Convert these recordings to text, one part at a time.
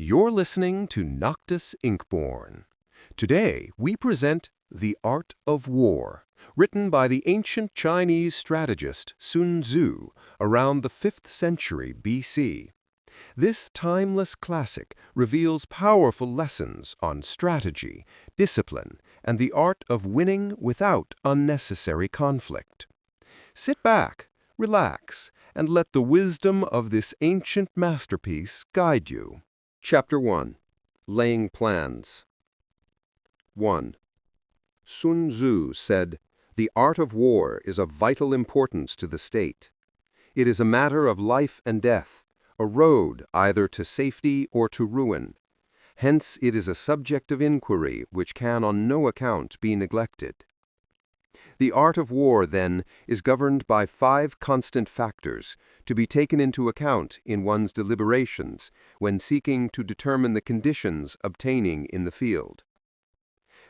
You're listening to Noctis Inkborne. Today, we present The Art of War, written by the ancient Chinese strategist Sun Tzu around the 5th century BC. This timeless classic reveals powerful lessons on strategy, discipline, and the art of winning without unnecessary conflict. Sit back, relax, and let the wisdom of this ancient masterpiece guide you. Chapter 1. Laying Plans. 1. Sun Tzu said, "The art of war is of vital importance to the state. It is a matter of life and death, a road either to safety or to ruin. Hence it is a subject of inquiry which can on no account be neglected." The art of war, then, is governed by 5 constant factors to be taken into account in one's deliberations when seeking to determine the conditions obtaining in the field.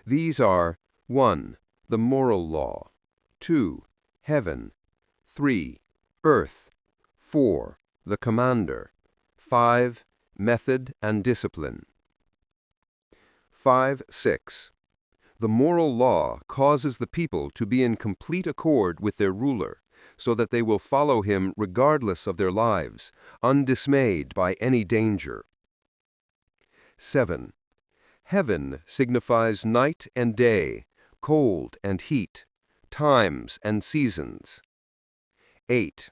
These are 1. The moral law, 2. Heaven, 3. Earth, 4. The commander, 5. Method and discipline. 5.6. The moral law causes the people to be in complete accord with their ruler, so that they will follow him regardless of their lives, undismayed by any danger. 7. Heaven signifies night and day, cold and heat, times and seasons. 8.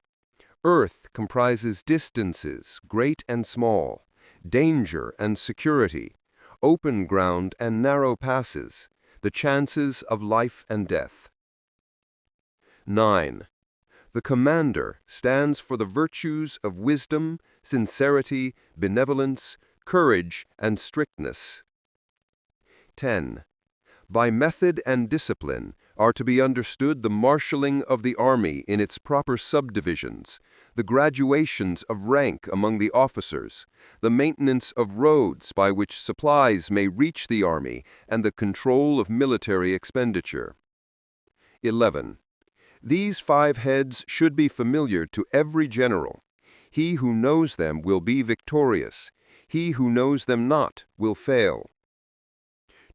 Earth comprises distances, great and small, danger and security, open ground and narrow passes, the chances of life and death. 9. The commander stands for the virtues of wisdom, sincerity, benevolence, courage, and strictness. 10. By method and discipline are to be understood the marshalling of the army in its proper subdivisions, the graduations of rank among the officers, the maintenance of roads by which supplies may reach the army, and the control of military expenditure. 11. These 5 heads should be familiar to every general. He who knows them will be victorious. He who knows them not will fail.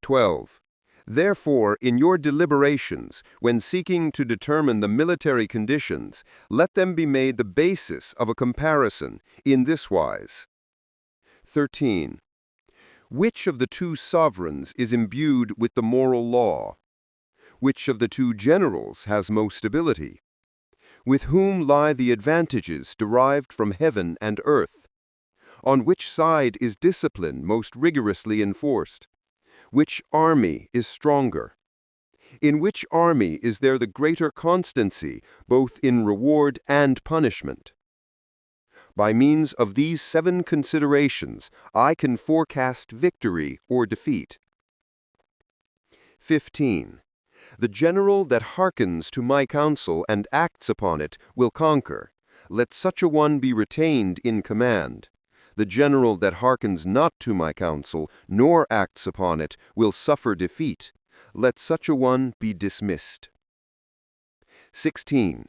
12. Therefore, in your deliberations, when seeking to determine the military conditions, let them be made the basis of a comparison in this wise. 13. Which of the 2 sovereigns is imbued with the moral law? Which of the 2 generals has most ability? With whom lie the advantages derived from heaven and earth? On which side is discipline most rigorously enforced? Which army is stronger? In which army is there the greater constancy, both in reward and punishment? By means of these 7 considerations, I can forecast victory or defeat. 15. The general that hearkens to my counsel and acts upon it will conquer. Let such a one be retained in command. The general that hearkens not to my counsel, nor acts upon it, will suffer defeat. Let such a one be dismissed. 16.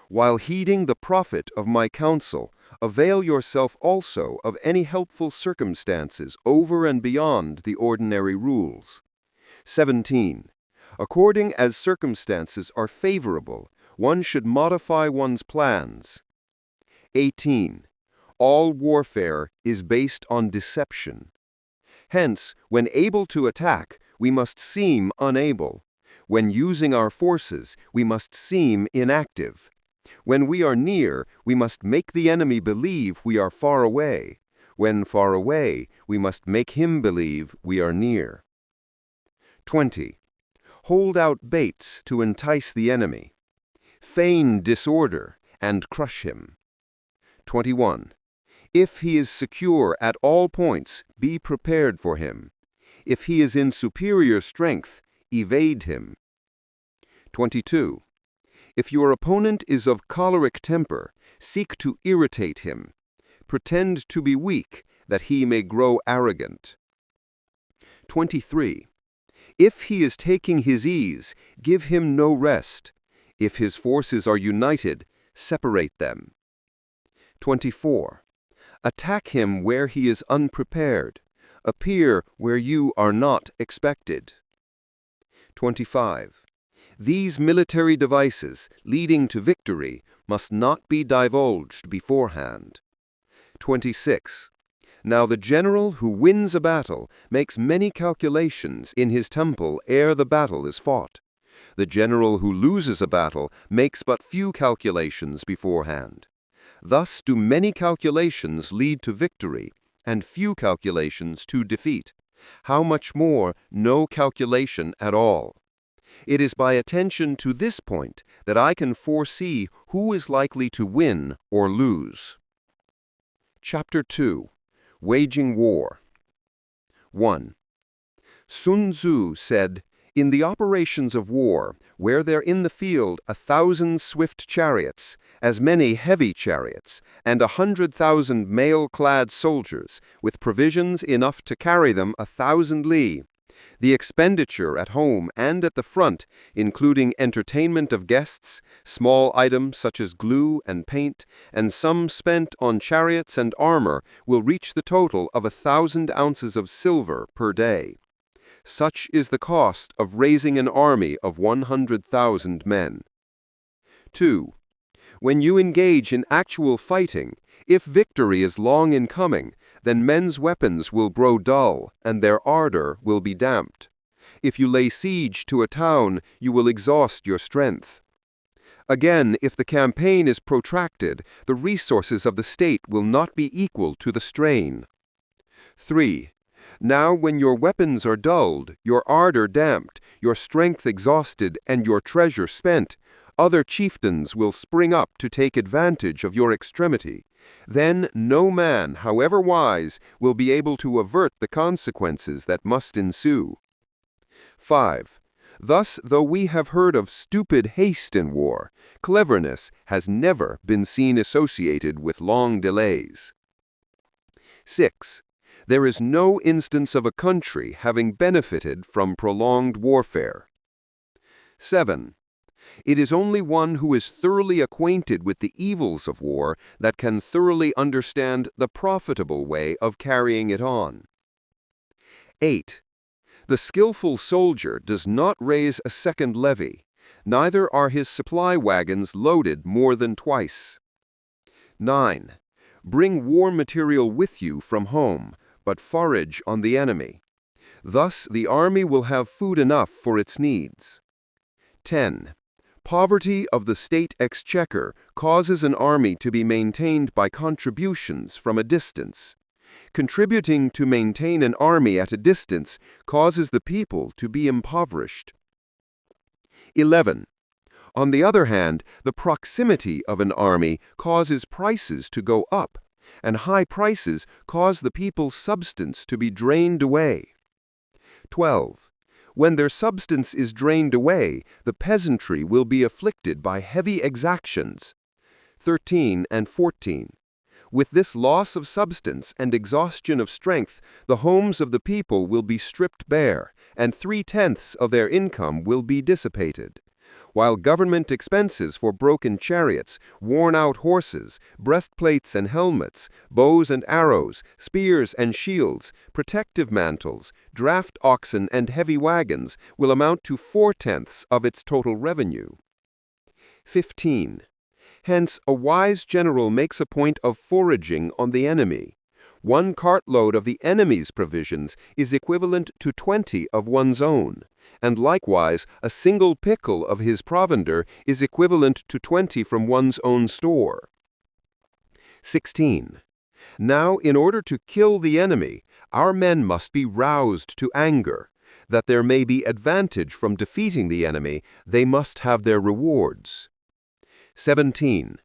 While heeding the profit of my counsel, avail yourself also of any helpful circumstances over and beyond the ordinary rules. 17. According as circumstances are favorable, one should modify one's plans. 18. All warfare is based on deception. Hence, when able to attack, we must seem unable. When using our forces, we must seem inactive. When we are near, we must make the enemy believe we are far away. When far away, we must make him believe we are near. 20. Hold out baits to entice the enemy. Feign disorder and crush him. 21. If he is secure at all points, be prepared for him. If he is in superior strength, evade him. 22. If your opponent is of choleric temper, seek to irritate him. Pretend to be weak, that he may grow arrogant. 23. If he is taking his ease, give him no rest. If his forces are united, separate them. 24. Attack him where he is unprepared. Appear where you are not expected. 25. These military devices leading to victory must not be divulged beforehand. 26. Now the general who wins a battle makes many calculations in his temple ere the battle is fought. The general who loses a battle makes but few calculations beforehand. Thus do many calculations lead to victory, and few calculations to defeat. How much more no calculation at all? It is by attention to this point that I can foresee who is likely to win or lose. Chapter 2. Waging War. 1. Sun Tzu said, "In the operations of war, where there in the field 1,000 swift chariots, as many heavy chariots, and 100,000 mail-clad soldiers, with provisions enough to carry them 1,000 li, the expenditure at home and at the front, including entertainment of guests, small items such as glue and paint, and some spent on chariots and armor, will reach the total of 1,000 ounces of silver per day. Such is the cost of raising an army of 100,000 men." 2. When you engage in actual fighting, if victory is long in coming, then men's weapons will grow dull, and their ardor will be damped. If you lay siege to a town, you will exhaust your strength. Again, if the campaign is protracted, the resources of the state will not be equal to the strain. 3. Now when your weapons are dulled, your ardor damped, your strength exhausted, and your treasure spent, other chieftains will spring up to take advantage of your extremity. Then no man, however wise, will be able to avert the consequences that must ensue. 5. Thus, though we have heard of stupid haste in war, cleverness has never been seen associated with long delays. 6. There is no instance of a country having benefited from prolonged warfare. 7. It is only one who is thoroughly acquainted with the evils of war that can thoroughly understand the profitable way of carrying it on. 8. The skillful soldier does not raise a second levy, neither are his supply wagons loaded more than twice. 9. Bring war material with you from home, but forage on the enemy. Thus the army will have food enough for its needs. 10. Poverty of the state exchequer causes an army to be maintained by contributions from a distance. Contributing to maintain an army at a distance causes the people to be impoverished. 11. On the other hand, the proximity of an army causes prices to go up, and high prices cause the people's substance to be drained away. 12. When their substance is drained away, the peasantry will be afflicted by heavy exactions. 13 and 14. With this loss of substance and exhaustion of strength, the homes of the people will be stripped bare, and 3/10 of their income will be dissipated. While government expenses for broken chariots, worn-out horses, breastplates and helmets, bows and arrows, spears and shields, protective mantles, draft oxen and heavy wagons will amount to 4/10 of its total revenue. 15. Hence, a wise general makes a point of foraging on the enemy. 1 cartload of the enemy's provisions is equivalent to 20 of one's own, and likewise a single pickle of his provender is equivalent to 20 from one's own store. 16. Now, in order to kill the enemy, our men must be roused to anger. That there may be advantage from defeating the enemy, they must have their rewards. 17.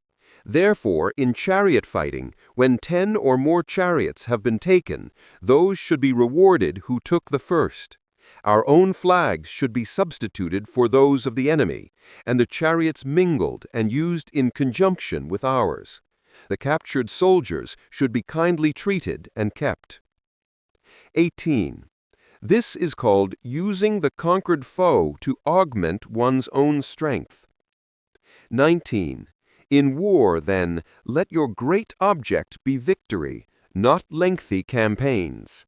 Therefore, in chariot fighting, when 10 or more chariots have been taken, those should be rewarded who took the first. Our own flags should be substituted for those of the enemy, and the chariots mingled and used in conjunction with ours. The captured soldiers should be kindly treated and kept. 18. This is called using the conquered foe to augment one's own strength. 19. In war, then, let your great object be victory, not lengthy campaigns.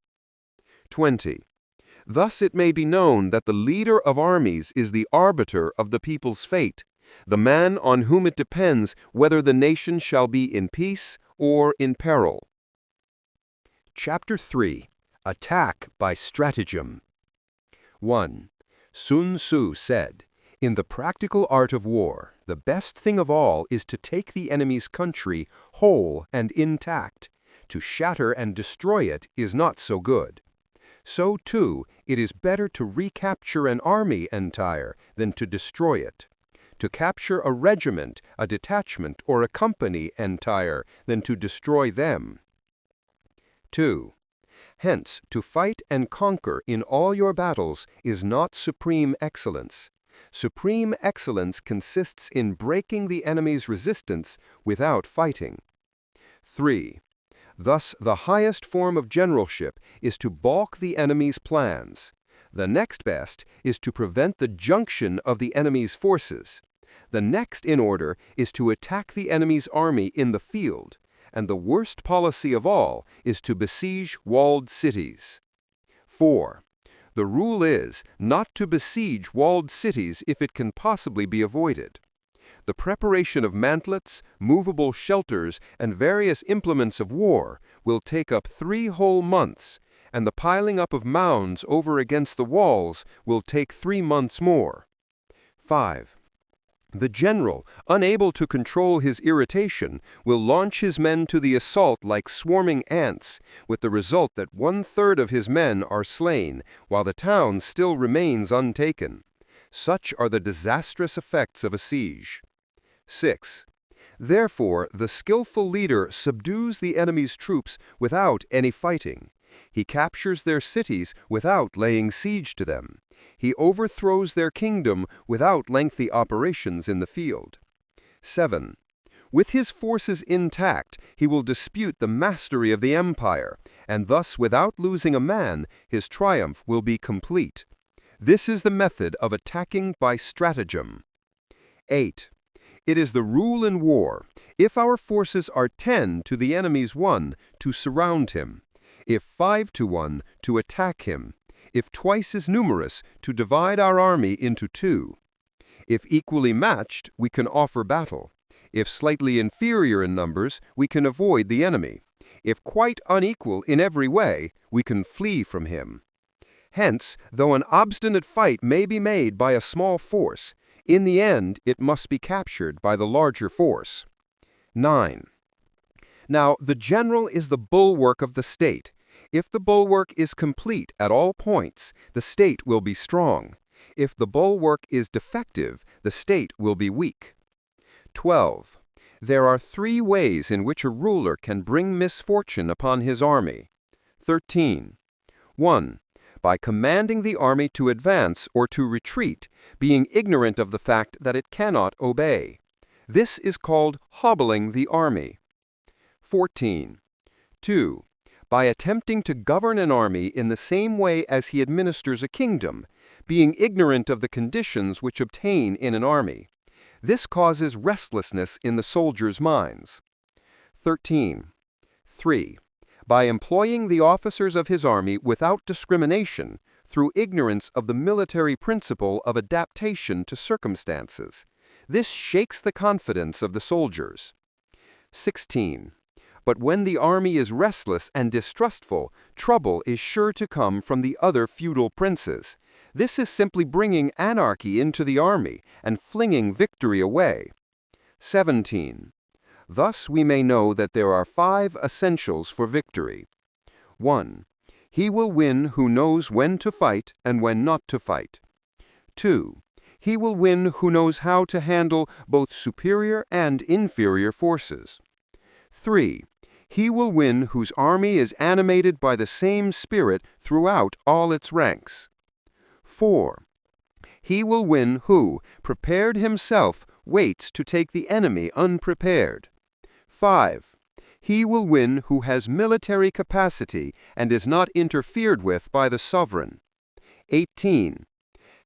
20. Thus it may be known that the leader of armies is the arbiter of the people's fate, the man on whom it depends whether the nation shall be in peace or in peril. Chapter 3. Attack by Stratagem. 1. Sun Tzu said, "In the practical art of war, the best thing of all is to take the enemy's country whole and intact. To shatter and destroy it is not so good. So, too, it is better to recapture an army entire than to destroy it. To capture a regiment, a detachment, or a company entire than to destroy them." 2. Hence, to fight and conquer in all your battles is not supreme excellence. Supreme excellence consists in breaking the enemy's resistance without fighting. 3. Thus, the highest form of generalship is to balk the enemy's plans. The next best is to prevent the junction of the enemy's forces. The next in order is to attack the enemy's army in the field. And the worst policy of all is to besiege walled cities. 4. The rule is not to besiege walled cities if it can possibly be avoided. The preparation of mantlets, movable shelters, and various implements of war will take up 3 whole months, and the piling up of mounds over against the walls will take 3 months more. 5. The general, unable to control his irritation, will launch his men to the assault like swarming ants, with the result that 1/3 of his men are slain, while the town still remains untaken. Such are the disastrous effects of a siege. 6. Therefore, the skillful leader subdues the enemy's troops without any fighting. He captures their cities without laying siege to them. He overthrows their kingdom without lengthy operations in the field. 7. With his forces intact, he will dispute the mastery of the empire, and thus, without losing a man, his triumph will be complete. This is the method of attacking by stratagem. 8. It is the rule in war, if our forces are 10 to the enemy's 1, to surround him; if 5 to 1, to attack him; if twice as numerous, to divide our army into 2. If equally matched, we can offer battle. If slightly inferior in numbers, we can avoid the enemy. If quite unequal in every way, we can flee from him. Hence, though an obstinate fight may be made by a small force, in the end it must be captured by the larger force. 9. Now, the general is the bulwark of the state. If the bulwark is complete at all points, the state will be strong. If the bulwark is defective, the state will be weak. 12. There are 3 ways in which a ruler can bring misfortune upon his army. 13. 1. By commanding the army to advance or to retreat, being ignorant of the fact that it cannot obey. This is called hobbling the army. 14. 2. By attempting to govern an army in the same way as he administers a kingdom, being ignorant of the conditions which obtain in an army. This causes restlessness in the soldiers' minds. 13. 3. By employing the officers of his army without discrimination, through ignorance of the military principle of adaptation to circumstances. This shakes the confidence of the soldiers. 16. But when the army is restless and distrustful, trouble is sure to come from the other feudal princes. This is simply bringing anarchy into the army and flinging victory away. 17. Thus we may know that there are 5 essentials for victory. 1. He will win who knows when to fight and when not to fight. 2. He will win who knows how to handle both superior and inferior forces. 3. He will win whose army is animated by the same spirit throughout all its ranks. 4. He will win who, prepared himself, waits to take the enemy unprepared. 5. He will win who has military capacity and is not interfered with by the sovereign. 18.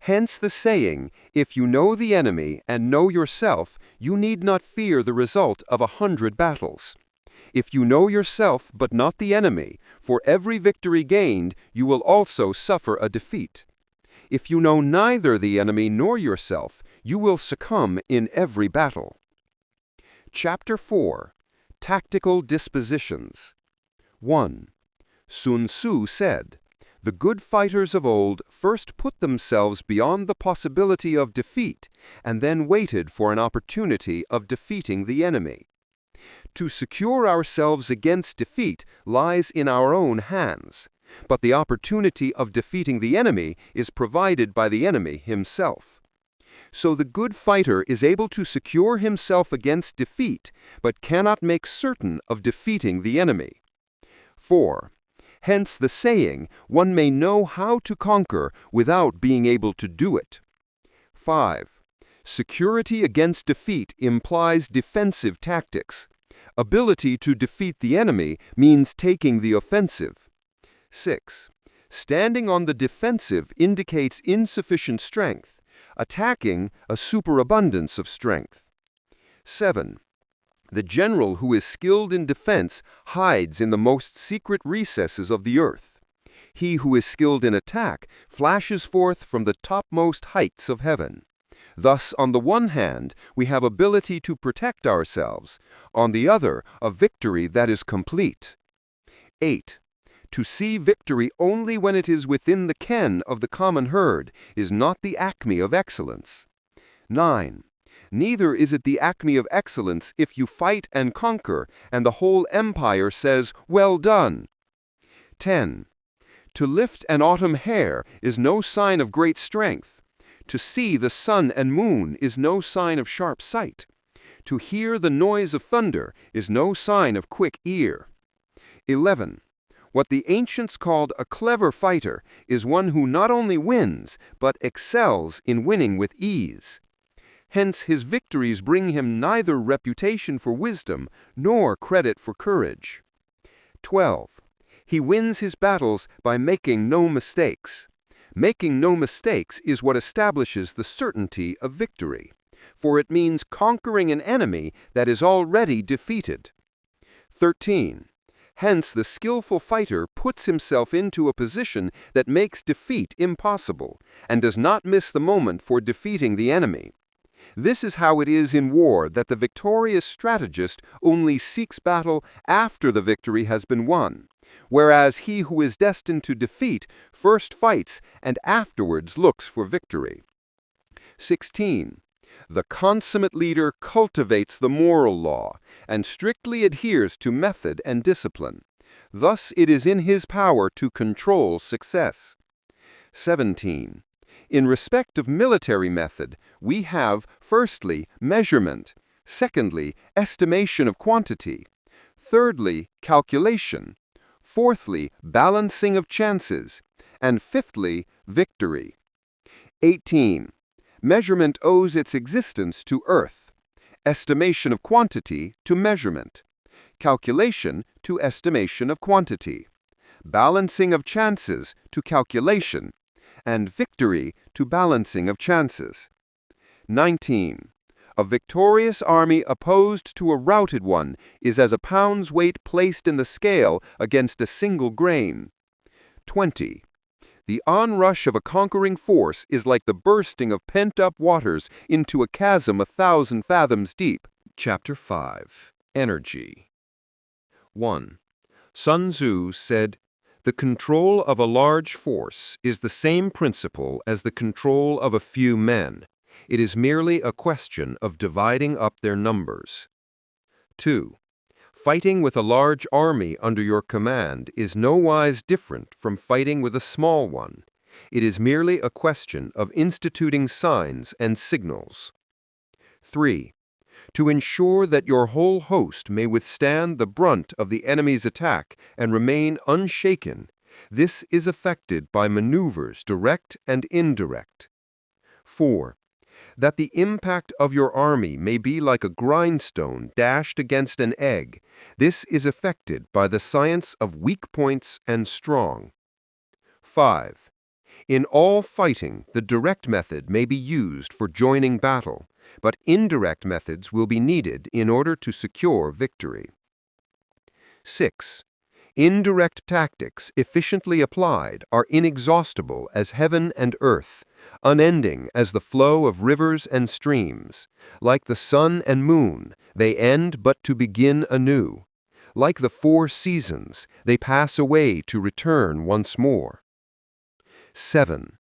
Hence the saying, if you know the enemy and know yourself, you need not fear the result of 100 battles. If you know yourself but not the enemy, for every victory gained, you will also suffer a defeat. If you know neither the enemy nor yourself, you will succumb in every battle. Chapter 4. Tactical Dispositions. 1. Sun Tzu said, "The good fighters of old first put themselves beyond the possibility of defeat, and then waited for an opportunity of defeating the enemy." To secure ourselves against defeat lies in our own hands, but the opportunity of defeating the enemy is provided by the enemy himself. So the good fighter is able to secure himself against defeat, but cannot make certain of defeating the enemy. 4. Hence the saying, one may know how to conquer without being able to do it. 5. Security against defeat implies defensive tactics. Ability to defeat the enemy means taking the offensive. 6. Standing on the defensive indicates insufficient strength, attacking a superabundance of strength. 7. The general who is skilled in defense hides in the most secret recesses of the earth. He who is skilled in attack flashes forth from the topmost heights of heaven. Thus, on the one hand, we have ability to protect ourselves, on the other, a victory that is complete. 8. To see victory only when it is within the ken of the common herd is not the acme of excellence. 9. Neither is it the acme of excellence if you fight and conquer, and the whole empire says, "Well done." 10. To lift an autumn hair is no sign of great strength. To see the sun and moon is no sign of sharp sight. To hear the noise of thunder is no sign of quick ear. 11. What the ancients called a clever fighter is one who not only wins, but excels in winning with ease. Hence his victories bring him neither reputation for wisdom nor credit for courage. 12. He wins his battles by making no mistakes. Making no mistakes is what establishes the certainty of victory, for it means conquering an enemy that is already defeated. 13. Hence the skillful fighter puts himself into a position that makes defeat impossible, and does not miss the moment for defeating the enemy. This is how it is in war that the victorious strategist only seeks battle after the victory has been won, whereas he who is destined to defeat first fights and afterwards looks for victory. 16. The consummate leader cultivates the moral law and strictly adheres to method and discipline. Thus it is in his power to control success. 17. In respect of military method, we have, firstly, measurement, secondly, estimation of quantity, thirdly, calculation, fourthly, balancing of chances, and fifthly, victory. 18. Measurement owes its existence to earth, estimation of quantity to measurement, calculation to estimation of quantity, balancing of chances to calculation, and victory to balancing of chances. 19. A victorious army opposed to a routed one is as a pound's weight placed in the scale against a single grain. 20. The onrush of a conquering force is like the bursting of pent-up waters into a chasm 1,000 fathoms deep. Chapter 5. Energy. 1. Sun Tzu said, "The control of a large force is the same principle as the control of a few men. It is merely a question of dividing up their numbers." 2. Fighting with a large army under your command is nowise different from fighting with a small one. It is merely a question of instituting signs and signals. 3. To ensure that your whole host may withstand the brunt of the enemy's attack and remain unshaken, this is effected by maneuvers direct and indirect. 4. That the impact of your army may be like a grindstone dashed against an egg, this is effected by the science of weak points and strong. 5. In all fighting, the direct method may be used for joining battle, but indirect methods will be needed in order to secure victory. 6. Indirect tactics efficiently applied are inexhaustible as heaven and earth, unending as the flow of rivers and streams. Like the sun and moon, they end but to begin anew. Like the 4 seasons, they pass away to return once more. 7.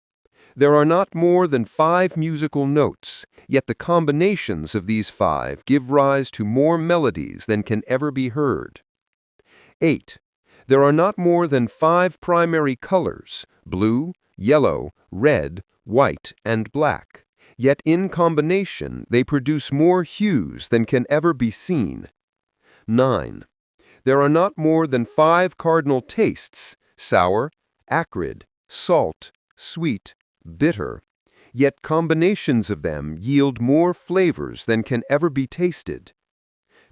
There are not more than 5 musical notes, yet the combinations of these 5 give rise to more melodies than can ever be heard. 8. There are not more than 5 primary colors, blue, yellow, red, white, and black, yet in combination they produce more hues than can ever be seen. 9. There are not more than 5 cardinal tastes, sour, acrid, salt, sweet, bitter, yet combinations of them yield more flavors than can ever be tasted.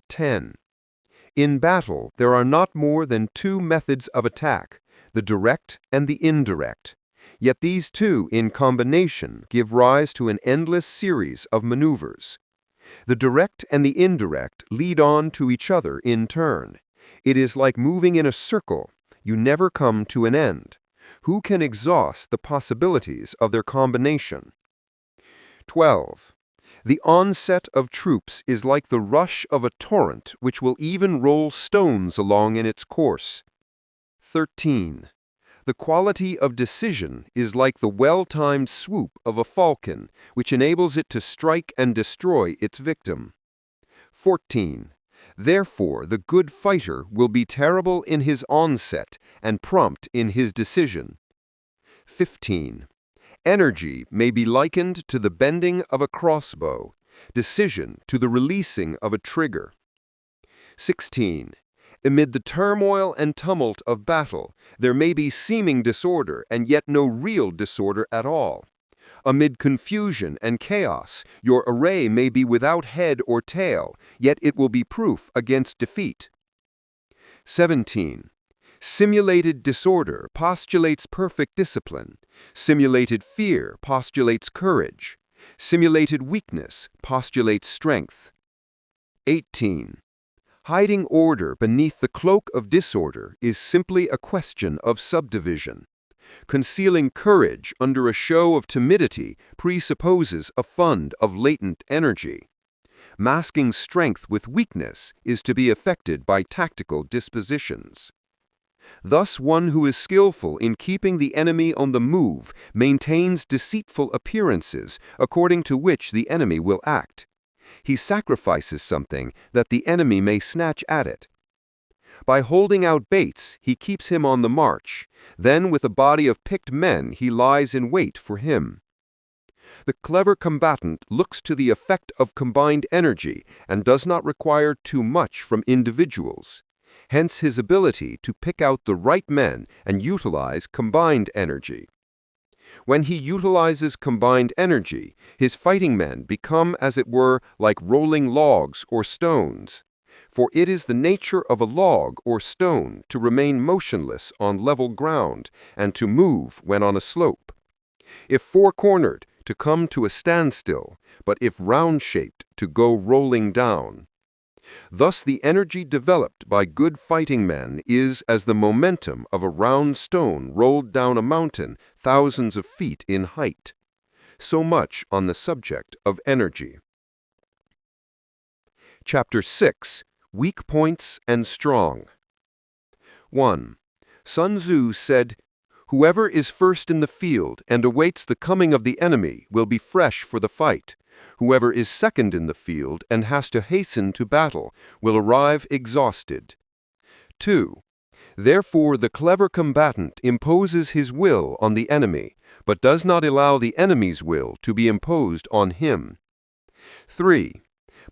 10. In battle, there are not more than 2 methods of attack, the direct and the indirect, yet these 2 in combination give rise to an endless series of maneuvers. The direct and the indirect lead on to each other in turn. It is like moving in a circle. You never come to an end. Who can exhaust the possibilities of their combination? 12. The onset of troops is like the rush of a torrent which will even roll stones along in its course. 13. The quality of decision is like the well-timed swoop of a falcon, which enables it to strike and destroy its victim. 14. Therefore, the good fighter will be terrible in his onset and prompt in his decision. 15. Energy may be likened to the bending of a crossbow, decision to the releasing of a trigger. 16. Amid the turmoil and tumult of battle, there may be seeming disorder and yet no real disorder at all. Amid confusion and chaos, your array may be without head or tail, yet it will be proof against defeat. 17. Simulated disorder postulates perfect discipline. Simulated fear postulates courage. Simulated weakness postulates strength. 18. Hiding order beneath the cloak of disorder is simply a question of subdivision. Concealing courage under a show of timidity presupposes a fund of latent energy. Masking strength with weakness is to be effected by tactical dispositions. Thus, one who is skillful in keeping the enemy on the move maintains deceitful appearances according to which the enemy will act. He sacrifices something that the enemy may snatch at it. By holding out baits, he keeps him on the march. Then, with a body of picked men, he lies in wait for him. The clever combatant looks to the effect of combined energy and does not require too much from individuals. Hence his ability to pick out the right men and utilize combined energy. When he utilizes combined energy, his fighting men become, as it were, like rolling logs or stones. For it is the nature of a log or stone to remain motionless on level ground and to move when on a slope. If four-cornered, to come to a standstill, but if round-shaped, to go rolling down. Thus the energy developed by good fighting men is as the momentum of a round stone rolled down a mountain thousands of feet in height. So much on the subject of energy. Chapter 6. Weak Points and Strong. 1. Sun Tzu said, "Whoever is first in the field and awaits the coming of the enemy will be fresh for the fight. Whoever is second in the field and has to hasten to battle will arrive exhausted." 2. Therefore the clever combatant imposes his will on the enemy, but does not allow the enemy's will to be imposed on him. 3.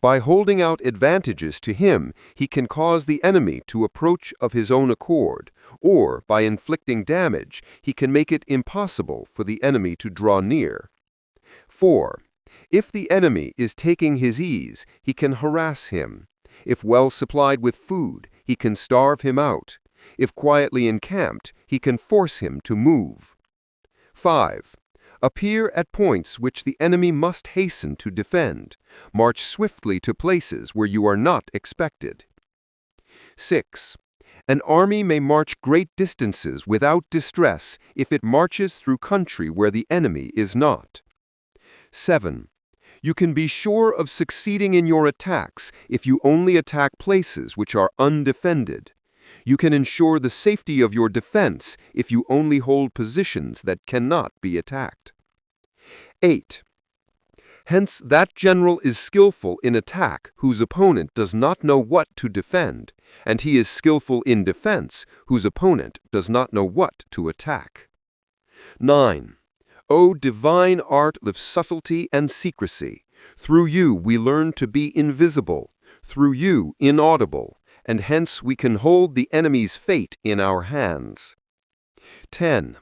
By holding out advantages to him, he can cause the enemy to approach of his own accord, or by inflicting damage, he can make it impossible for the enemy to draw near. 4. If the enemy is taking his ease, he can harass him. If well supplied with food, he can starve him out. If quietly encamped, he can force him to move. 5. Appear at points which the enemy must hasten to defend. March swiftly to places where you are not expected. 6. An army may march great distances without distress if it marches through country where the enemy is not. 7. You can be sure of succeeding in your attacks if you only attack places which are undefended. You can ensure the safety of your defense if you only hold positions that cannot be attacked. 8. Hence, that general is skillful in attack whose opponent does not know what to defend, and he is skillful in defense whose opponent does not know what to attack. 9. O divine art of subtlety and secrecy, through you we learn to be invisible, through you inaudible, and hence we can hold the enemy's fate in our hands. 10.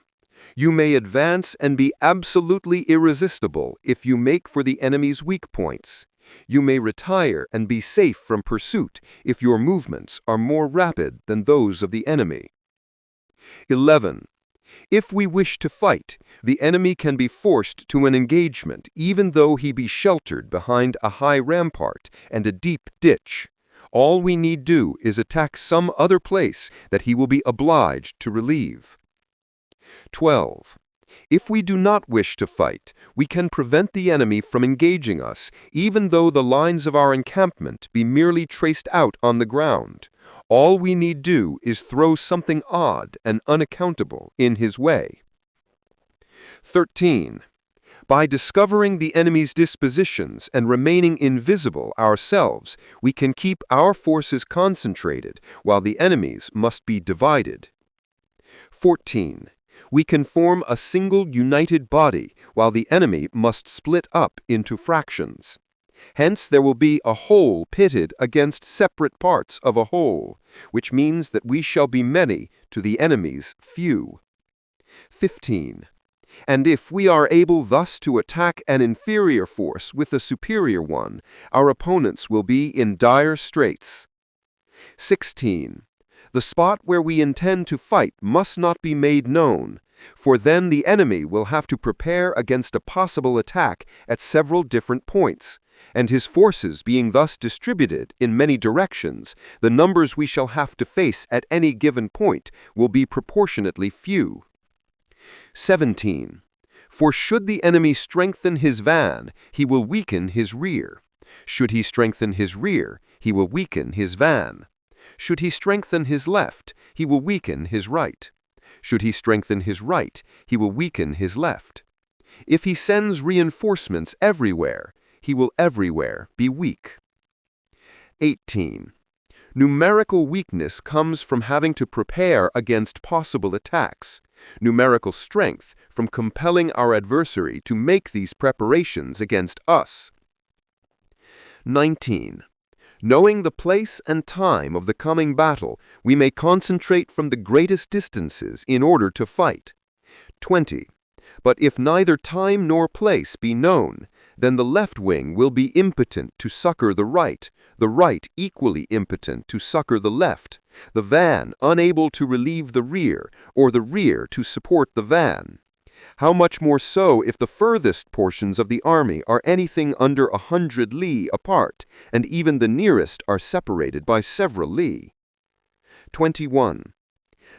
You may advance and be absolutely irresistible if you make for the enemy's weak points. You may retire and be safe from pursuit if your movements are more rapid than those of the enemy. 11. If we wish to fight, the enemy can be forced to an engagement even though he be sheltered behind a high rampart and a deep ditch. All we need do is attack some other place that he will be obliged to relieve. 12. If we do not wish to fight, we can prevent the enemy from engaging us, even though the lines of our encampment be merely traced out on the ground. All we need do is throw something odd and unaccountable in his way. 13. By discovering the enemy's dispositions and remaining invisible ourselves, we can keep our forces concentrated while the enemy's must be divided. 14. We can form a single united body while the enemy must split up into fractions. Hence there will be a whole pitted against separate parts of a whole, which means that we shall be many to the enemy's few. 15. And if we are able thus to attack an inferior force with a superior one, our opponents will be in dire straits. 16. The spot where we intend to fight must not be made known, for then the enemy will have to prepare against a possible attack at several different points, and his forces being thus distributed in many directions, the numbers we shall have to face at any given point will be proportionately few. 17. For should the enemy strengthen his van, he will weaken his rear. Should he strengthen his rear, he will weaken his van. Should he strengthen his left, he will weaken his right. Should he strengthen his right, he will weaken his left. If he sends reinforcements everywhere, he will everywhere be weak. 18. Numerical weakness comes from having to prepare against possible attacks. Numerical strength from compelling our adversary to make these preparations against us. 19. Knowing the place and time of the coming battle, we may concentrate from the greatest distances in order to fight. 20. But if neither time nor place be known, then the left wing will be impotent to succor the right equally impotent to succor the left, the van unable to relieve the rear, or the rear to support the van. How much more so if the furthest portions of the army are anything under 100 li apart, and even the nearest are separated by several li. 21.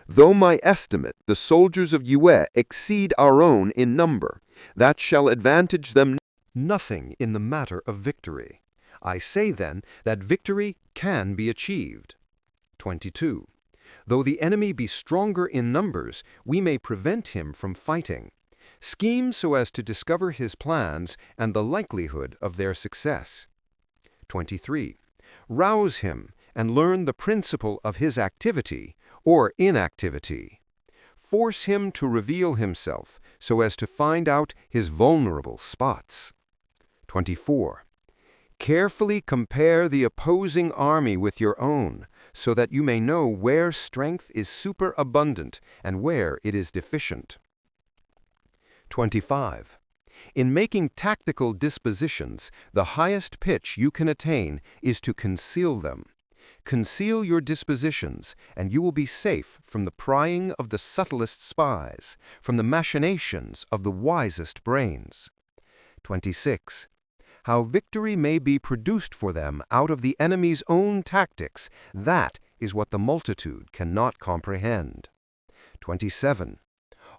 Though my estimate the soldiers of Yue exceed our own in number, that shall advantage them nothing in the matter of victory. I say then that victory can be achieved. 22. Though the enemy be stronger in numbers, we may prevent him from fighting. Scheme so as to discover his plans and the likelihood of their success. 23. Rouse him and learn the principle of his activity or inactivity. Force him to reveal himself so as to find out his vulnerable spots. 24. Carefully compare the opposing army with your own, so that you may know where strength is superabundant and where it is deficient. 25. In making tactical dispositions, the highest pitch you can attain is to conceal them. Conceal your dispositions, and you will be safe from the prying of the subtlest spies, from the machinations of the wisest brains. 26. How victory may be produced for them out of the enemy's own tactics, that is what the multitude cannot comprehend. 27.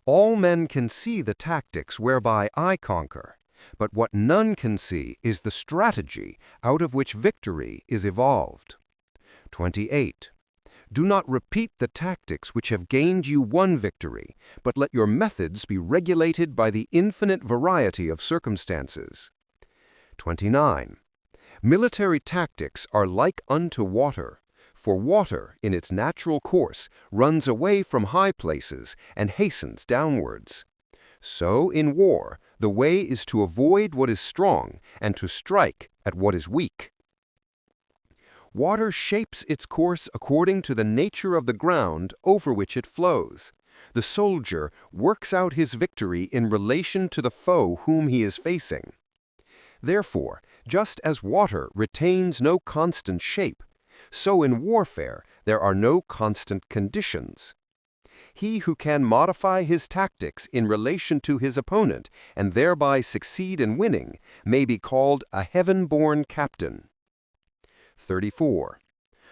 All men can see the tactics whereby I conquer, but what none can see is the strategy out of which victory is evolved. 28. Do not repeat the tactics which have gained you one victory, but let your methods be regulated by the infinite variety of circumstances. 29. Military tactics are like unto water, for water, in its natural course, runs away from high places and hastens downwards. So, in war, the way is to avoid what is strong and to strike at what is weak. Water shapes its course according to the nature of the ground over which it flows. The soldier works out his victory in relation to the foe whom he is facing. Therefore, just as water retains no constant shape, so in warfare there are no constant conditions. He who can modify his tactics in relation to his opponent and thereby succeed in winning may be called a heaven-born captain. 34.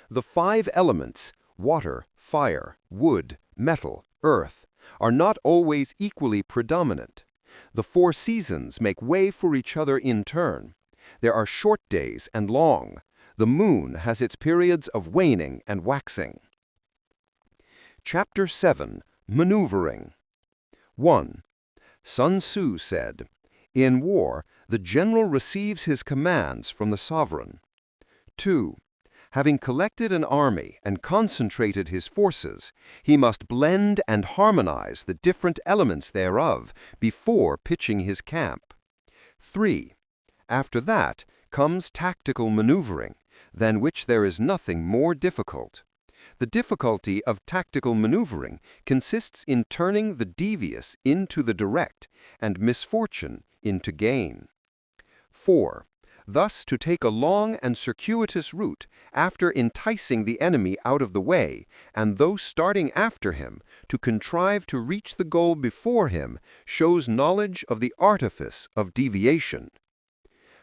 The 5 elements, water, fire, wood, metal, earth, are not always equally predominant. The 4 seasons make way for each other in turn. There are short days and long. The moon has its periods of waning and waxing. Chapter 7. Maneuvering. 1. Sun Tzu said, "In war, the general receives his commands from the sovereign." 2. Having collected an army and concentrated his forces, he must blend and harmonize the different elements thereof before pitching his camp. 3. After that comes tactical maneuvering, than which there is nothing more difficult. The difficulty of tactical maneuvering consists in turning the devious into the direct and misfortune into gain. 4. Thus to take a long and circuitous route after enticing the enemy out of the way, and those starting after him, to contrive to reach the goal before him, shows knowledge of the artifice of deviation.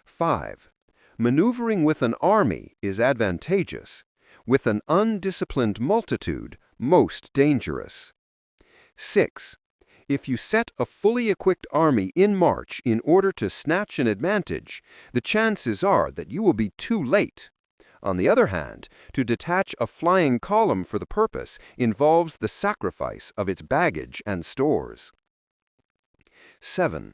5. Maneuvering with an army is advantageous, with an undisciplined multitude most dangerous. 6. If you set a fully equipped army in march in order to snatch an advantage, the chances are that you will be too late. On the other hand, to detach a flying column for the purpose involves the sacrifice of its baggage and stores. 7.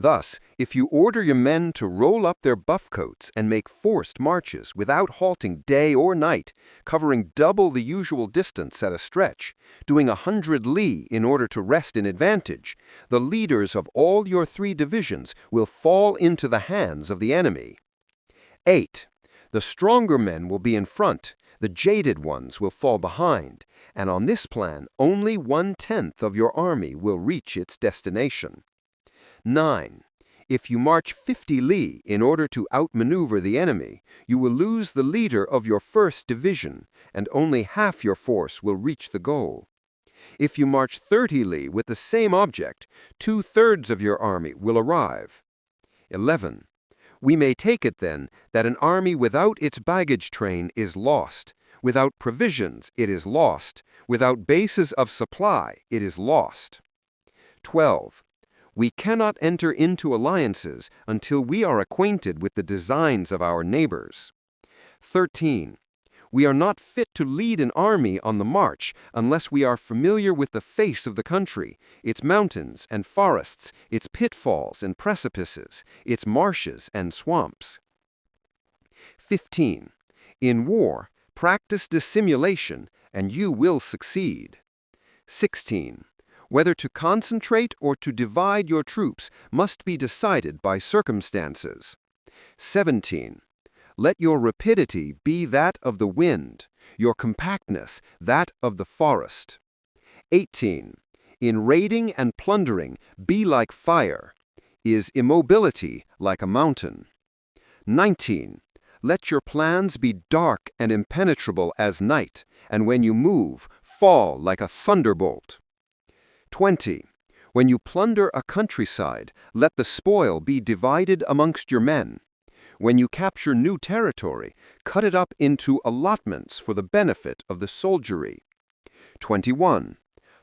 Thus, if you order your men to roll up their buff coats and make forced marches without halting day or night, covering double the usual distance at a stretch, doing 100 li in order to wrest an advantage, the leaders of all your 3 divisions will fall into the hands of the enemy. 8. The stronger men will be in front, the jaded ones will fall behind, and on this plan only 1/10 of your army will reach its destination. 9. If you march 50 li in order to outmaneuver the enemy, you will lose the leader of your first division, and only half your force will reach the goal. If you march 30 li with the same object, 2/3 of your army will arrive. 11. We may take it then that an army without its baggage train is lost. Without provisions, it is lost. Without bases of supply, it is lost. 12. We cannot enter into alliances until we are acquainted with the designs of our neighbors. 13. We are not fit to lead an army on the march unless we are familiar with the face of the country, its mountains and forests, its pitfalls and precipices, its marshes and swamps. 15. In war, practice dissimulation, and you will succeed. 16. Whether to concentrate or to divide your troops must be decided by circumstances. 17. Let your rapidity be that of the wind, your compactness that of the forest. 18. In raiding and plundering, be like fire. Is immobility like a mountain? 19. Let your plans be dark and impenetrable as night, and when you move, fall like a thunderbolt. 20. When you plunder a countryside, let the spoil be divided amongst your men. When you capture new territory, cut it up into allotments for the benefit of the soldiery. 21.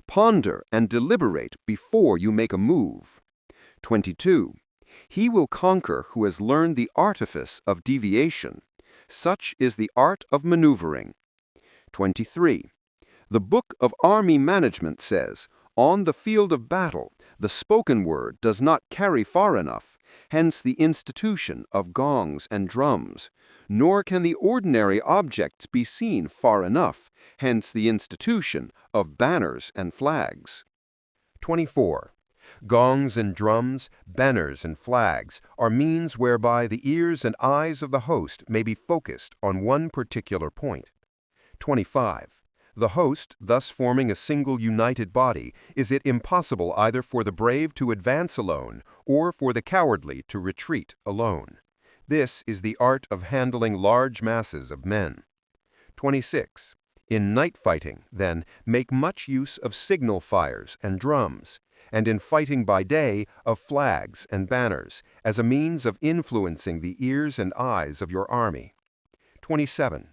Ponder and deliberate before you make a move. 22. He will conquer who has learned the artifice of deviation. Such is the art of maneuvering. 23. The Book of Army Management says, on the field of battle, the spoken word does not carry far enough, hence the institution of gongs and drums, nor can the ordinary objects be seen far enough, hence the institution of banners and flags. 24. Gongs and drums, banners and flags are means whereby the ears and eyes of the host may be focused on one particular point. 25. The host, thus forming a single united body, is it impossible either for the brave to advance alone or for the cowardly to retreat alone. This is the art of handling large masses of men. 26. In night fighting, then, make much use of signal fires and drums, and in fighting by day of flags and banners, as a means of influencing the ears and eyes of your army. 27.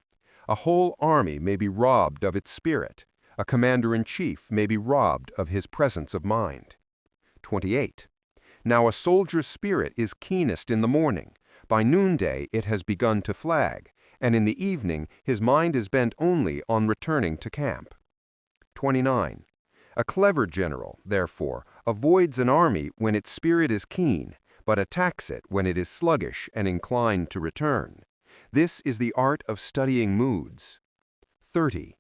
A whole army may be robbed of its spirit. A commander-in-chief may be robbed of his presence of mind. 28. Now a soldier's spirit is keenest in the morning. By noonday it has begun to flag, and in the evening his mind is bent only on returning to camp. 29. A clever general, therefore, avoids an army when its spirit is keen, but attacks it when it is sluggish and inclined to return. This is the art of studying moods. 30.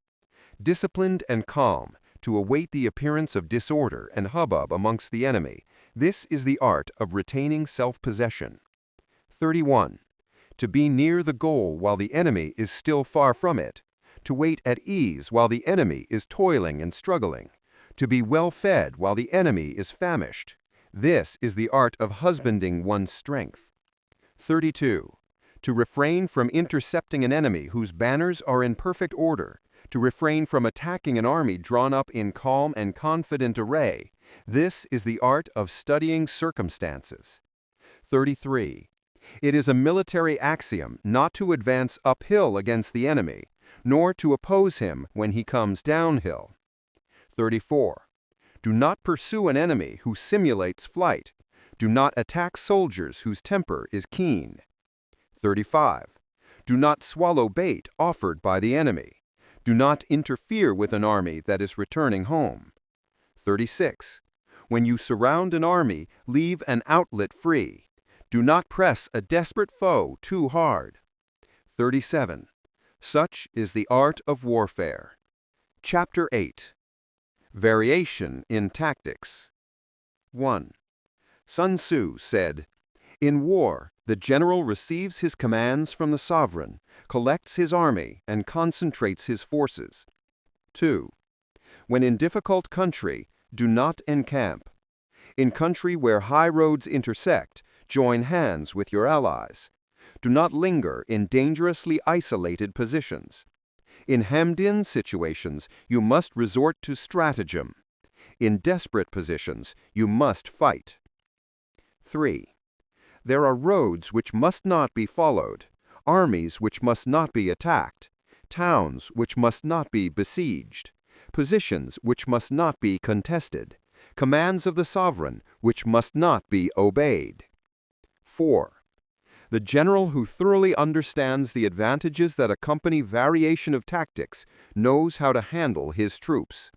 Disciplined and calm, to await the appearance of disorder and hubbub amongst the enemy. This is the art of retaining self-possession. 31. To be near the goal while the enemy is still far from it. To wait at ease while the enemy is toiling and struggling. To be well fed while the enemy is famished. This is the art of husbanding one's strength. 32. To refrain from intercepting an enemy whose banners are in perfect order, to refrain from attacking an army drawn up in calm and confident array. This is the art of studying circumstances. 33. It is a military axiom not to advance uphill against the enemy, nor to oppose him when he comes downhill. 34. Do not pursue an enemy who simulates flight. Do not attack soldiers whose temper is keen. 35. Do not swallow bait offered by the enemy. Do not interfere with an army that is returning home. 36. When you surround an army, leave an outlet free. Do not press a desperate foe too hard. 37. Such is the art of warfare. Chapter 8. Variation in Tactics. 1. Sun Tzu said, in war, the general receives his commands from the sovereign, collects his army, and concentrates his forces. 2. When in difficult country, do not encamp. In country where high roads intersect, join hands with your allies. Do not linger in dangerously isolated positions. In hemmed-in situations, you must resort to stratagem. In desperate positions, you must fight. 3. There are roads which must not be followed, armies which must not be attacked, towns which must not be besieged, positions which must not be contested, commands of the sovereign which must not be obeyed. 4. The general who thoroughly understands the advantages that accompany variation of tactics knows how to handle his troops.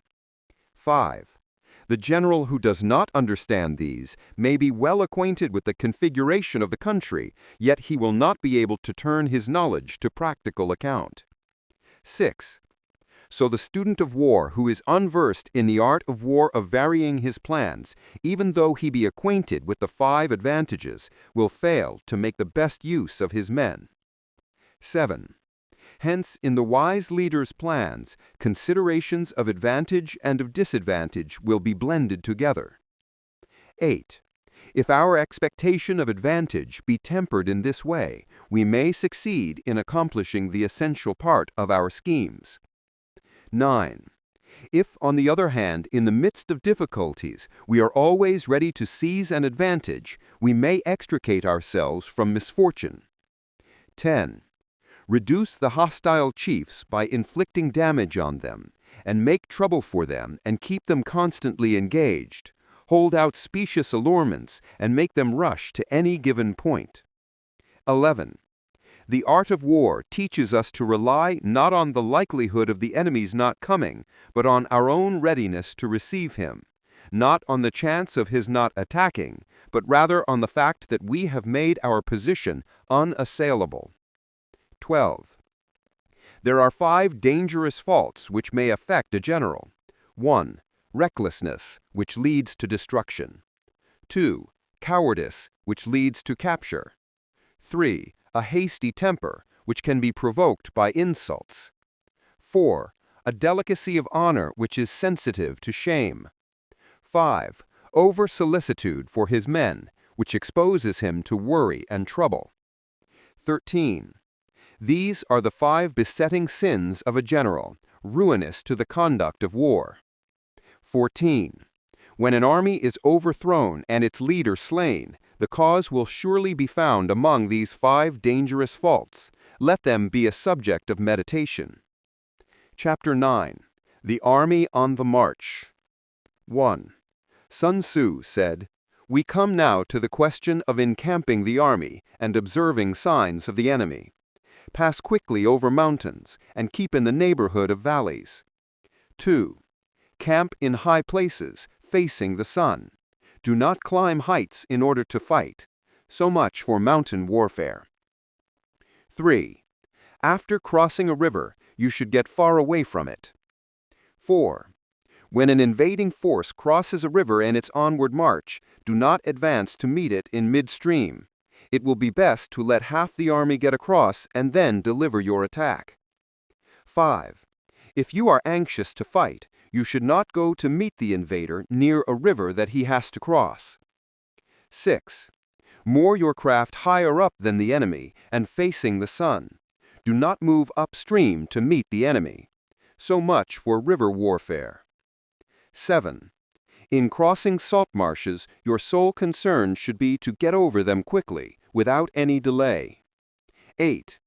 5. The general who does not understand these may be well acquainted with the configuration of the country, yet he will not be able to turn his knowledge to practical account. 6. So the student of war who is unversed in the art of war of varying his plans, even though he be acquainted with the 5 advantages, will fail to make the best use of his men. 7. Hence, in the wise leader's plans, considerations of advantage and of disadvantage will be blended together. 8. If our expectation of advantage be tempered in this way, we may succeed in accomplishing the essential part of our schemes. 9. If, on the other hand, in the midst of difficulties, we are always ready to seize an advantage, we may extricate ourselves from misfortune. 10. Reduce the hostile chiefs by inflicting damage on them, and make trouble for them and keep them constantly engaged. Hold out specious allurements and make them rush to any given point. 11. The art of war teaches us to rely not on the likelihood of the enemy's not coming, but on our own readiness to receive him, not on the chance of his not attacking, but rather on the fact that we have made our position unassailable. 12. There are 5 dangerous faults which may affect a general. 1. Recklessness, which leads to destruction. 2. Cowardice, which leads to capture. 3. A hasty temper, which can be provoked by insults. 4. A delicacy of honor which is sensitive to shame. 5. Over-solicitude for his men, which exposes him to worry and trouble. 13. These are the 5 besetting sins of a general, ruinous to the conduct of war. 14. When an army is overthrown and its leader slain, the cause will surely be found among these 5 dangerous faults. Let them be a subject of meditation. Chapter 9. The Army on the March. 1. Sun Tzu said, "We come now to the question of encamping the army and observing signs of the enemy. Pass quickly over mountains and keep in the neighborhood of valleys. 2. Camp in high places, facing the sun. Do not climb heights in order to fight. So much for mountain warfare. 3. After crossing a river, you should get far away from it. 4. When an invading force crosses a river in its onward march, do not advance to meet it in midstream. It will be best to let half the army get across and then deliver your attack. 5. If you are anxious to fight, you should not go to meet the invader near a river that he has to cross. 6. Moor your craft higher up than the enemy and facing the sun. Do not move upstream to meet the enemy. So much for river warfare. 7. In crossing salt marshes, your sole concern should be to get over them quickly, without any delay. 8.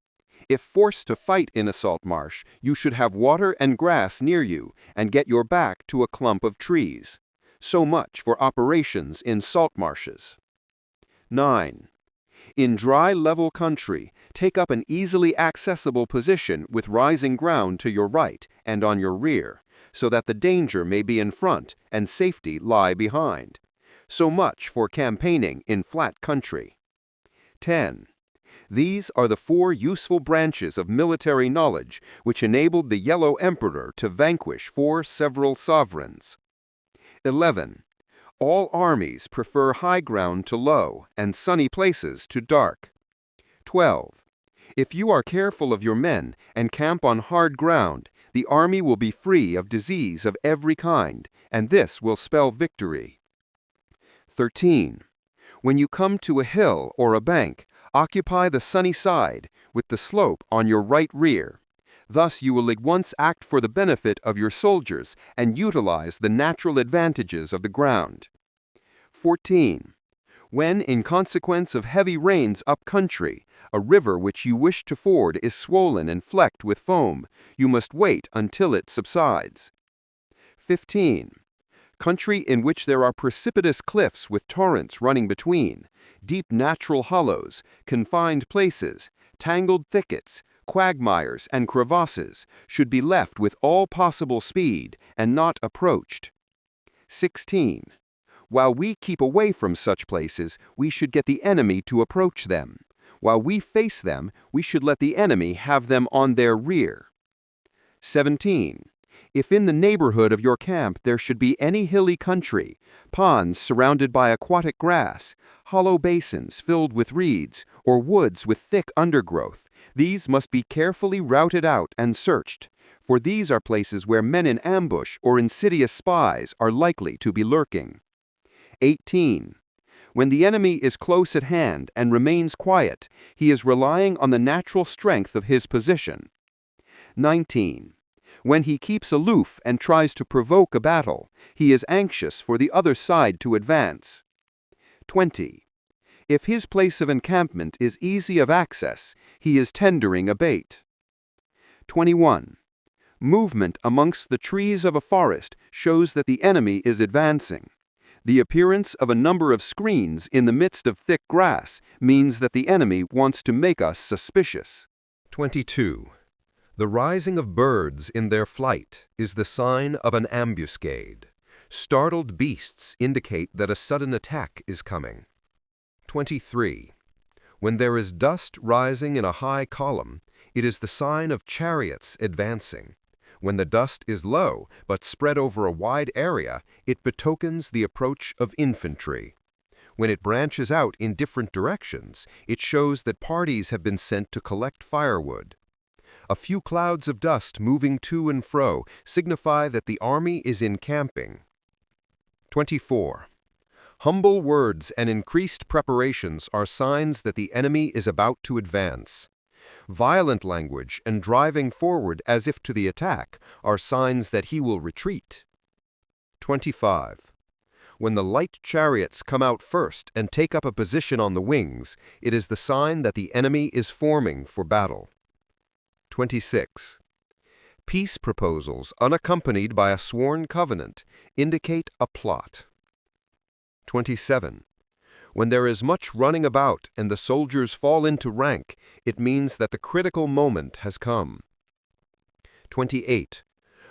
If forced to fight in a salt marsh, you should have water and grass near you and get your back to a clump of trees. So much for operations in salt marshes. 9. In dry, level country, take up an easily accessible position with rising ground to your right and on your rear, so that the danger may be in front and safety lie behind. So much for campaigning in flat country. 10. These are the 4 useful branches of military knowledge which enabled the Yellow Emperor to vanquish 4 several sovereigns. 11. All armies prefer high ground to low and sunny places to dark. 12. If you are careful of your men and camp on hard ground, the army will be free of disease of every kind, and this will spell victory. 13. When you come to a hill or a bank, occupy the sunny side, with the slope on your right rear. Thus you will at once act for the benefit of your soldiers and utilize the natural advantages of the ground. 14. When, in consequence of heavy rains up country, a river which you wish to ford is swollen and flecked with foam, you must wait until it subsides. 15. Country in which there are precipitous cliffs with torrents running between, deep natural hollows, confined places, tangled thickets, quagmires, and crevasses, should be left with all possible speed and not approached. 16. While we keep away from such places, we should get the enemy to approach them. While we face them, we should let the enemy have them on their rear. 17. If in the neighborhood of your camp there should be any hilly country, ponds surrounded by aquatic grass, hollow basins filled with reeds, or woods with thick undergrowth, these must be carefully routed out and searched, for these are places where men in ambush or insidious spies are likely to be lurking. 18. When the enemy is close at hand and remains quiet, he is relying on the natural strength of his position. 19. When he keeps aloof and tries to provoke a battle, he is anxious for the other side to advance. 20. If his place of encampment is easy of access, he is tendering a bait. 21. Movement amongst the trees of a forest shows that the enemy is advancing. The appearance of a number of screens in the midst of thick grass means that the enemy wants to make us suspicious. 22. The rising of birds in their flight is the sign of an ambuscade. Startled beasts indicate that a sudden attack is coming. 23. When there is dust rising in a high column, it is the sign of chariots advancing. When the dust is low but spread over a wide area, it betokens the approach of infantry. When it branches out in different directions, it shows that parties have been sent to collect firewood. A few clouds of dust moving to and fro signify that the army is encamping. 24. Humble words and increased preparations are signs that the enemy is about to advance. Violent language and driving forward as if to the attack are signs that he will retreat. 25. When the light chariots come out first and take up a position on the wings, it is the sign that the enemy is forming for battle. 26. Peace proposals unaccompanied by a sworn covenant indicate a plot. 27. When there is much running about and the soldiers fall into rank, it means that the critical moment has come. 28.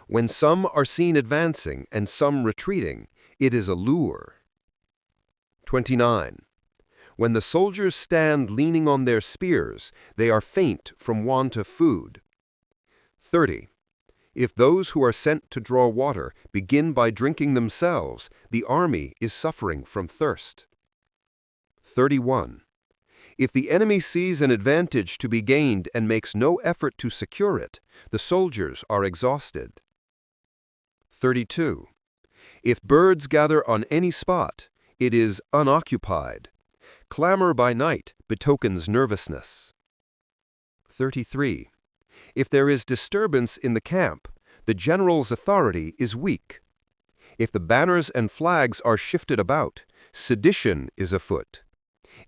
When some are seen advancing and some retreating, it is a lure. 29. When the soldiers stand leaning on their spears, they are faint from want of food. 30. If those who are sent to draw water begin by drinking themselves, the army is suffering from thirst. 31. If the enemy sees an advantage to be gained and makes no effort to secure it, the soldiers are exhausted. 32. If birds gather on any spot, it is unoccupied. Clamor by night betokens nervousness. 33. If there is disturbance in the camp, the general's authority is weak. If the banners and flags are shifted about, sedition is afoot.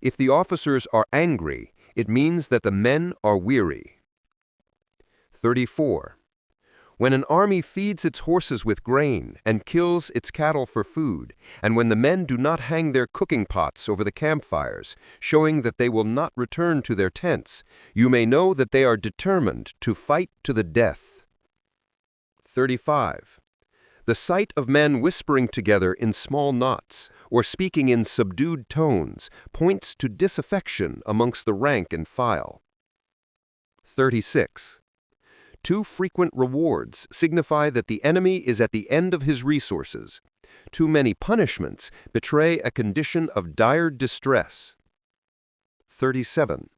If the officers are angry, it means that the men are weary. 34. When an army feeds its horses with grain and kills its cattle for food, and when the men do not hang their cooking pots over the campfires, showing that they will not return to their tents, you may know that they are determined to fight to the death. 35. The sight of men whispering together in small knots or speaking in subdued tones points to disaffection amongst the rank and file. 36. Too frequent rewards signify that the enemy is at the end of his resources. Too many punishments betray a condition of dire distress. 37.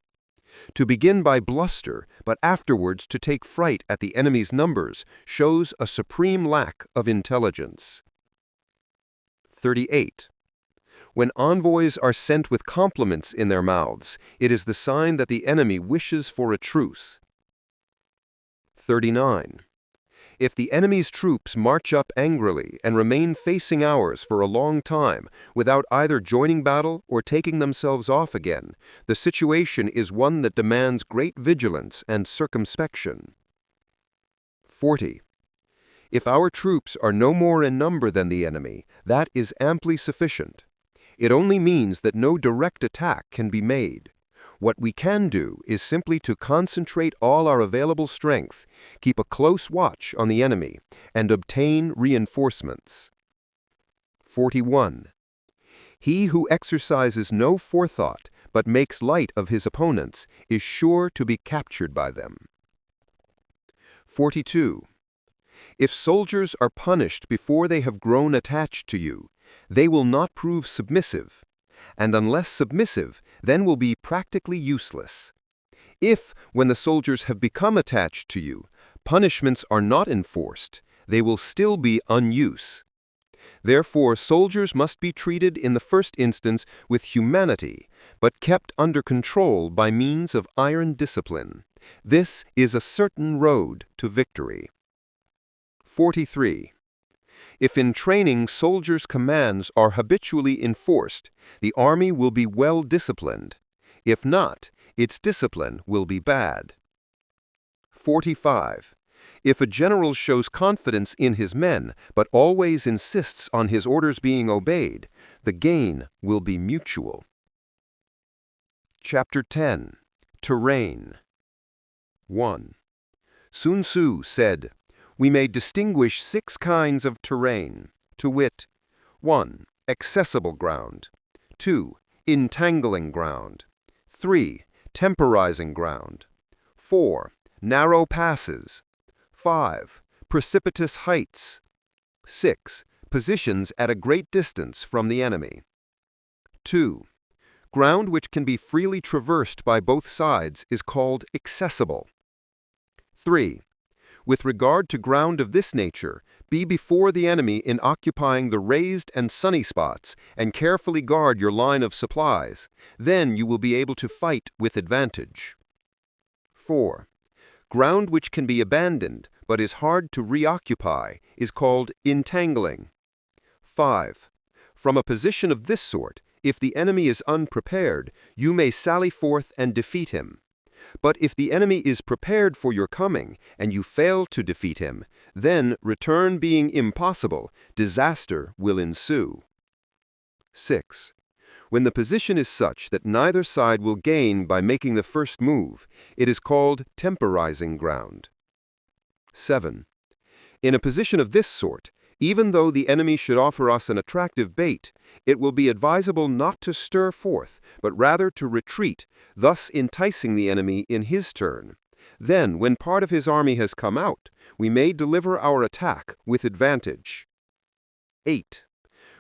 To begin by bluster, but afterwards to take fright at the enemy's numbers, shows a supreme lack of intelligence. 38. When envoys are sent with compliments in their mouths, it is the sign that the enemy wishes for a truce. 39. If the enemy's troops march up angrily and remain facing ours for a long time without either joining battle or taking themselves off again, the situation is one that demands great vigilance and circumspection. 40. If our troops are no more in number than the enemy, that is amply sufficient. It only means that no direct attack can be made. What we can do is simply to concentrate all our available strength, keep a close watch on the enemy, and obtain reinforcements. 41. He who exercises no forethought but makes light of his opponents is sure to be captured by them. 42. If soldiers are punished before they have grown attached to you, they will not prove submissive, and unless submissive, then will be practically useless. If, when the soldiers have become attached to you, punishments are not enforced, they will still be unuse. Therefore, soldiers must be treated in the first instance with humanity, but kept under control by means of iron discipline. This is a certain road to victory. 43. If in training soldiers' commands are habitually enforced, the army will be well disciplined. If not, its discipline will be bad. 45. If a general shows confidence in his men, but always insists on his orders being obeyed, the gain will be mutual. Chapter 10. Terrain. 1. Sun Tzu said, "We may distinguish 6 kinds of terrain, to wit, 1. Accessible ground, 2. Entangling ground, 3. Temporizing ground, 4. Narrow passes, 5. Precipitous heights, 6. Positions at a great distance from the enemy. 2. Ground which can be freely traversed by both sides is called accessible. 3. With regard to ground of this nature, be before the enemy in occupying the raised and sunny spots, and carefully guard your line of supplies. Then you will be able to fight with advantage. 4. Ground which can be abandoned, but is hard to reoccupy, is called entangling. 5. From a position of this sort, if the enemy is unprepared, you may sally forth and defeat him. But if the enemy is prepared for your coming, and you fail to defeat him, then, return being impossible, disaster will ensue. 6. When the position is such that neither side will gain by making the first move, it is called temporizing ground. 7. In a position of this sort, even though the enemy should offer us an attractive bait, it will be advisable not to stir forth, but rather to retreat, thus enticing the enemy in his turn. Then, when part of his army has come out, we may deliver our attack with advantage. 8.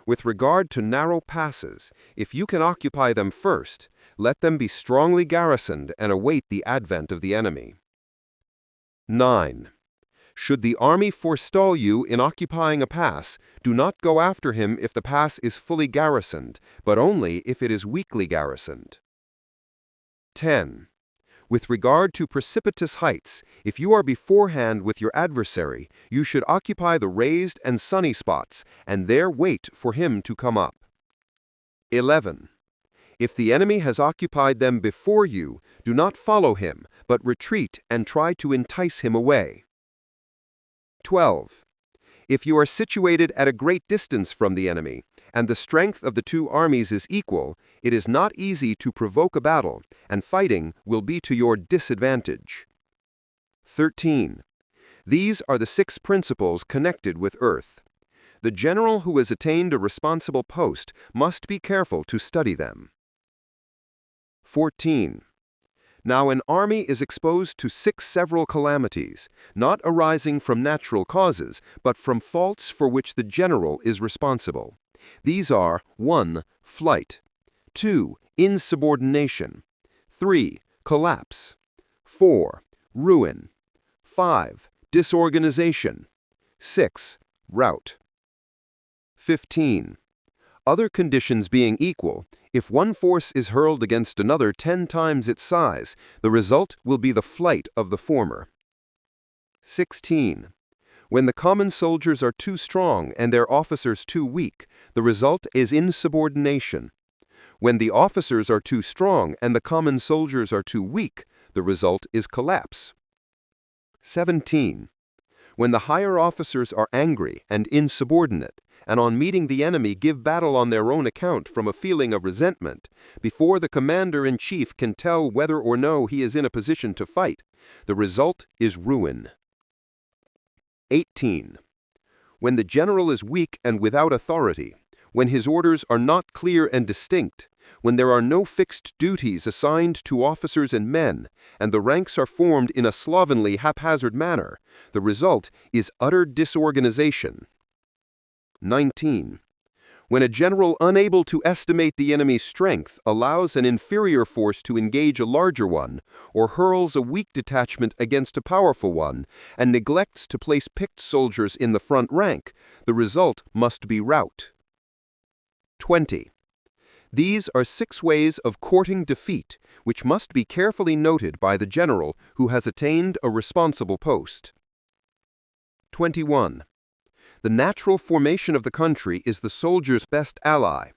With regard to narrow passes, if you can occupy them first, let them be strongly garrisoned and await the advent of the enemy. 9. Should the army forestall you in occupying a pass, do not go after him if the pass is fully garrisoned, but only if it is weakly garrisoned. 10. With regard to precipitous heights, if you are beforehand with your adversary, you should occupy the raised and sunny spots, and there wait for him to come up. 11. If the enemy has occupied them before you, do not follow him, but retreat and try to entice him away. 12. If you are situated at a great distance from the enemy, and the strength of the 2 armies is equal, it is not easy to provoke a battle, and fighting will be to your disadvantage. 13. These are the 6 principles connected with earth. The general who has attained a responsible post must be careful to study them. 14. Now an army is exposed to 6 several calamities, not arising from natural causes, but from faults for which the general is responsible. These are 1. Flight, 2. Insubordination, 3. Collapse, 4. Ruin, 5. Disorganization, 6. Rout. 15. Other conditions being equal, if one force is hurled against another 10 times its size, the result will be the flight of the former. 16. When the common soldiers are too strong and their officers too weak, the result is insubordination. When the officers are too strong and the common soldiers are too weak, the result is collapse. 17. When the higher officers are angry and insubordinate, and on meeting the enemy give battle on their own account from a feeling of resentment, before the commander-in-chief can tell whether or no he is in a position to fight, the result is ruin. 18. When the general is weak and without authority, when his orders are not clear and distinct, when there are no fixed duties assigned to officers and men, and the ranks are formed in a slovenly, haphazard manner, the result is utter disorganization. 19. When a general unable to estimate the enemy's strength allows an inferior force to engage a larger one, or hurls a weak detachment against a powerful one, and neglects to place picked soldiers in the front rank, the result must be rout. 20. These are 6 ways of courting defeat, which must be carefully noted by the general who has attained a responsible post. 21. The natural formation of the country is the soldier's best ally,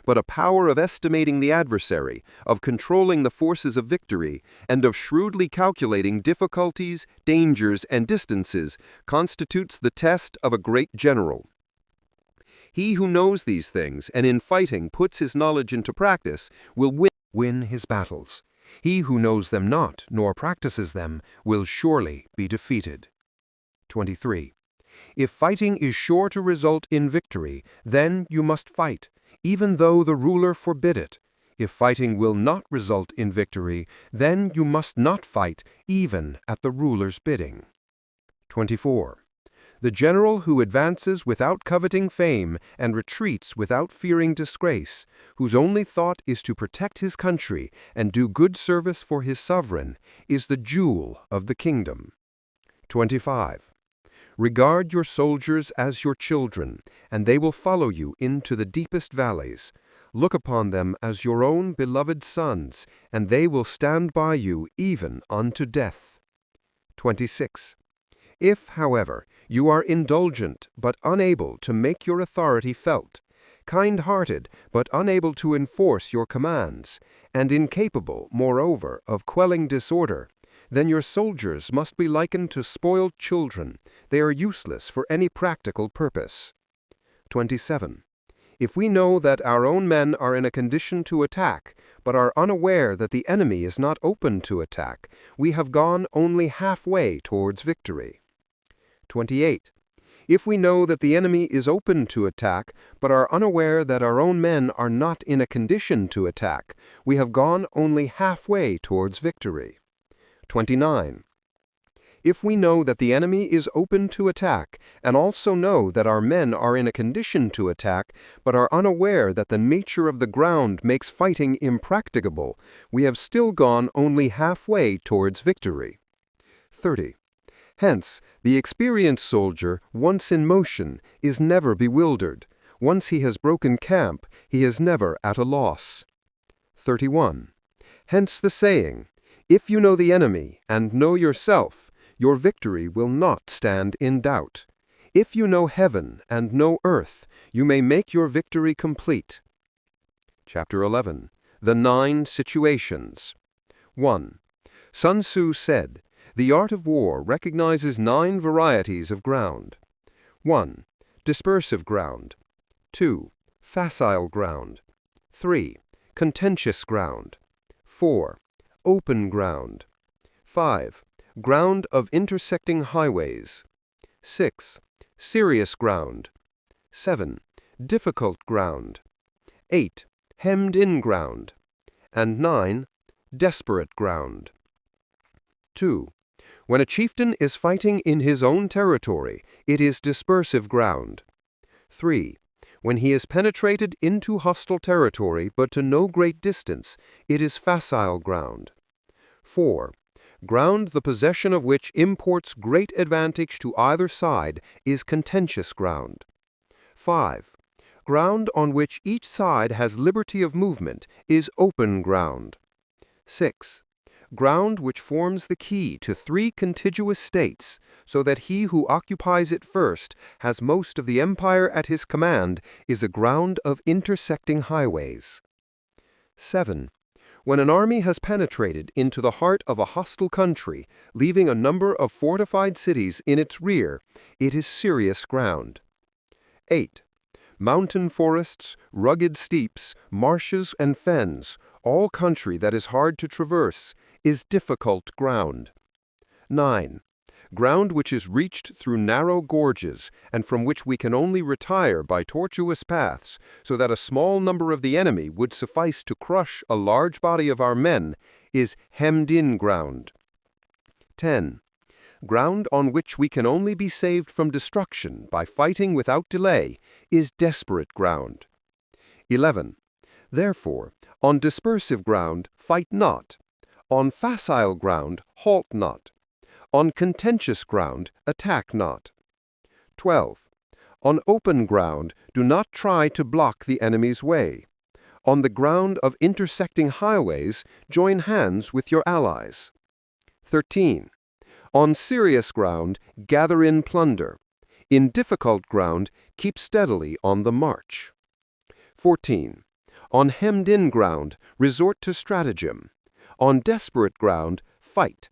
but a power of estimating the adversary, of controlling the forces of victory, and of shrewdly calculating difficulties, dangers, and distances constitutes the test of a great general. He who knows these things and in fighting puts his knowledge into practice will win his battles. He who knows them not nor practices them will surely be defeated. 23. If fighting is sure to result in victory, then you must fight, even though the ruler forbid it. If fighting will not result in victory, then you must not fight, even at the ruler's bidding. 24. The general who advances without coveting fame and retreats without fearing disgrace, whose only thought is to protect his country and do good service for his sovereign, is the jewel of the kingdom. 25. Regard your soldiers as your children, and they will follow you into the deepest valleys. Look upon them as your own beloved sons, and they will stand by you even unto death. 26. If, however, you are indulgent but unable to make your authority felt, kind-hearted but unable to enforce your commands, and incapable, moreover, of quelling disorder, then your soldiers must be likened to spoiled children. They are useless for any practical purpose. 27. If we know that our own men are in a condition to attack, but are unaware that the enemy is not open to attack, we have gone only halfway towards victory. 28. If we know that the enemy is open to attack, but are unaware that our own men are not in a condition to attack, we have gone only halfway towards victory. 29. If we know that the enemy is open to attack, and also know that our men are in a condition to attack, but are unaware that the nature of the ground makes fighting impracticable, we have still gone only halfway towards victory. 30. Hence, the experienced soldier, once in motion, is never bewildered. Once he has broken camp, he is never at a loss. 31. Hence the saying, if you know the enemy and know yourself, your victory will not stand in doubt. If you know heaven and know earth, you may make your victory complete. Chapter 11. The 9 Situations. 1. Sun Tzu said, the art of war recognizes 9 varieties of ground. 1. Dispersive ground. 2. Facile ground. 3. Contentious ground. 4. Open ground. 5. Ground of intersecting highways. 6. Serious ground. 7. Difficult ground. 8. Hemmed-in ground. And 9. Desperate ground. 2. When a chieftain is fighting in his own territory, it is dispersive ground. 3. When he is penetrated into hostile territory but to no great distance, it is facile ground. 4. Ground the possession of which imports great advantage to either side is contentious ground. 5. Ground on which each side has liberty of movement is open ground. 6. Ground which forms the key to 3 contiguous states, so that he who occupies it first has most of the empire at his command, is a ground of intersecting highways. 7. When an army has penetrated into the heart of a hostile country, leaving a number of fortified cities in its rear, it is serious ground. 8. Mountain forests, rugged steeps, marshes and fens, all country that is hard to traverse, is difficult ground. 9. Ground which is reached through narrow gorges, and from which we can only retire by tortuous paths, so that a small number of the enemy would suffice to crush a large body of our men, is hemmed-in ground. 10. Ground on which we can only be saved from destruction by fighting without delay, is desperate ground. 11. Therefore, on dispersive ground, fight not. On facile ground, halt not. On contentious ground, attack not. 12. On open ground, do not try to block the enemy's way. On the ground of intersecting highways, join hands with your allies. 13. On serious ground, gather in plunder. In difficult ground, keep steadily on the march. 14. On hemmed-in ground, resort to stratagem. On desperate ground, fight.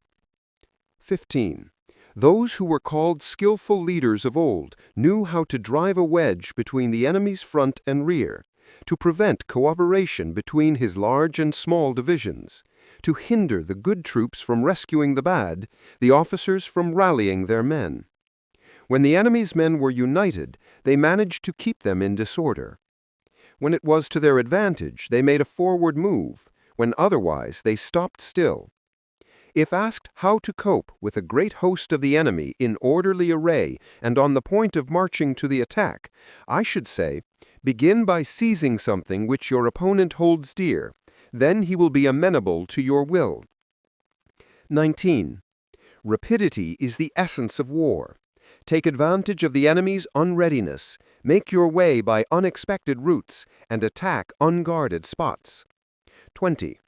15. Those who were called skillful leaders of old knew how to drive a wedge between the enemy's front and rear, to prevent cooperation between his large and small divisions, to hinder the good troops from rescuing the bad, the officers from rallying their men. When the enemy's men were united, they managed to keep them in disorder. When it was to their advantage, they made a forward move. When otherwise, they stopped still. If asked how to cope with a great host of the enemy in orderly array and on the point of marching to the attack, I should say, begin by seizing something which your opponent holds dear. Then he will be amenable to your will. 19. Rapidity is the essence of war. Take advantage of the enemy's unreadiness, make your way by unexpected routes, and attack unguarded spots. 20.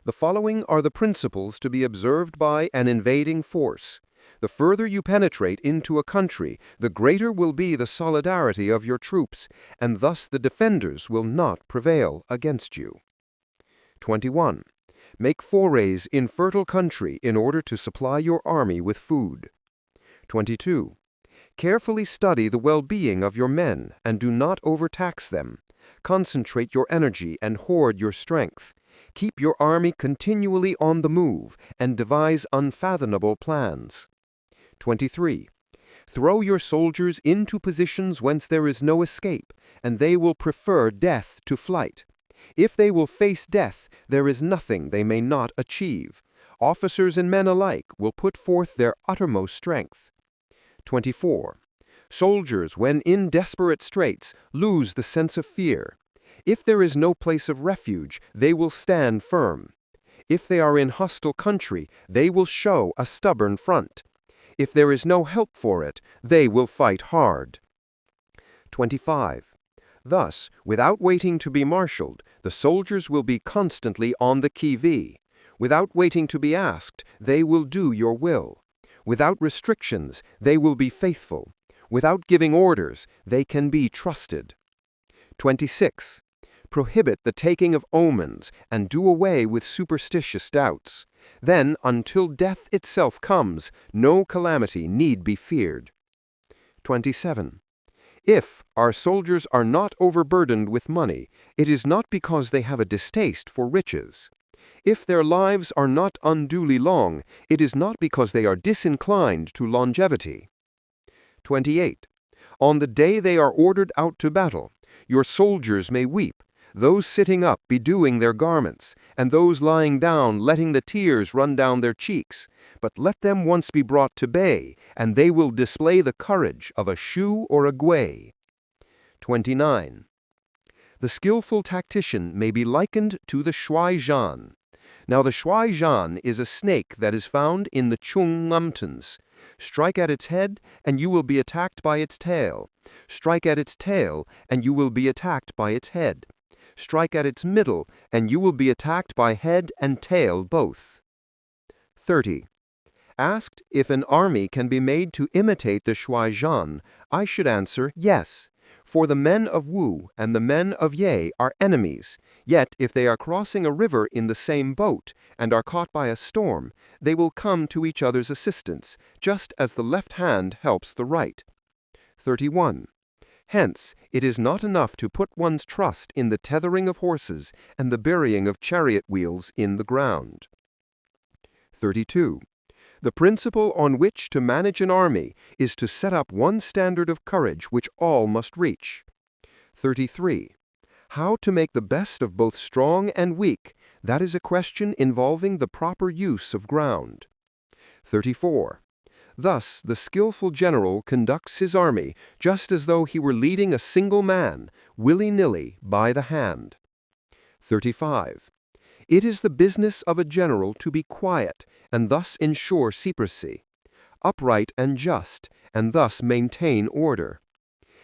The following are the principles to be observed by an invading force. The further you penetrate into a country, the greater will be the solidarity of your troops, and thus the defenders will not prevail against you. 21. Make forays in fertile country in order to supply your army with food. 22. Carefully study the well-being of your men and do not overtax them. Concentrate your energy and hoard your strength. Keep your army continually on the move and devise unfathomable plans. 23. Throw your soldiers into positions whence there is no escape, and they will prefer death to flight. If they will face death, there is nothing they may not achieve. Officers and men alike will put forth their uttermost strength. 24. Soldiers, when in desperate straits, lose the sense of fear. If there is no place of refuge, they will stand firm. If they are in hostile country, they will show a stubborn front. If there is no help for it, they will fight hard. 25. Thus, without waiting to be marshaled, the soldiers will be constantly on the qui-vive. Without waiting to be asked, they will do your will. Without restrictions, they will be faithful. Without giving orders, they can be trusted. 26. Prohibit the taking of omens and do away with superstitious doubts. Then, until death itself comes, no calamity need be feared. 27. If our soldiers are not overburdened with money, it is not because they have a distaste for riches. If their lives are not unduly long, it is not because they are disinclined to longevity. 28. On the day they are ordered out to battle, your soldiers may weep, those sitting up bedewing their garments, and those lying down letting the tears run down their cheeks. But let them once be brought to bay, and they will display the courage of a Shu or a Gui. 29. The skillful tactician may be likened to the shuai zhan. Now the shuai zhan is a snake that is found in the Chung Mountains. Strike at its head, and you will be attacked by its tail. Strike at its tail, and you will be attacked by its head. Strike at its middle, and you will be attacked by head and tail both. 30. Asked if an army can be made to imitate the shuai zhan, I should answer yes. For the men of Wu and the men of Ye are enemies, yet if they are crossing a river in the same boat and are caught by a storm, they will come to each other's assistance, just as the left hand helps the right. 31. Hence, it is not enough to put one's trust in the tethering of horses and the burying of chariot wheels in the ground. 32. The principle on which to manage an army is to set up one standard of courage which all must reach. 33. How to make the best of both strong and weak, that is a question involving the proper use of ground. 34. Thus, the skillful general conducts his army just as though he were leading a single man, willy-nilly, by the hand. 35. It is the business of a general to be quiet, and thus ensure secrecy, upright and just, and thus maintain order.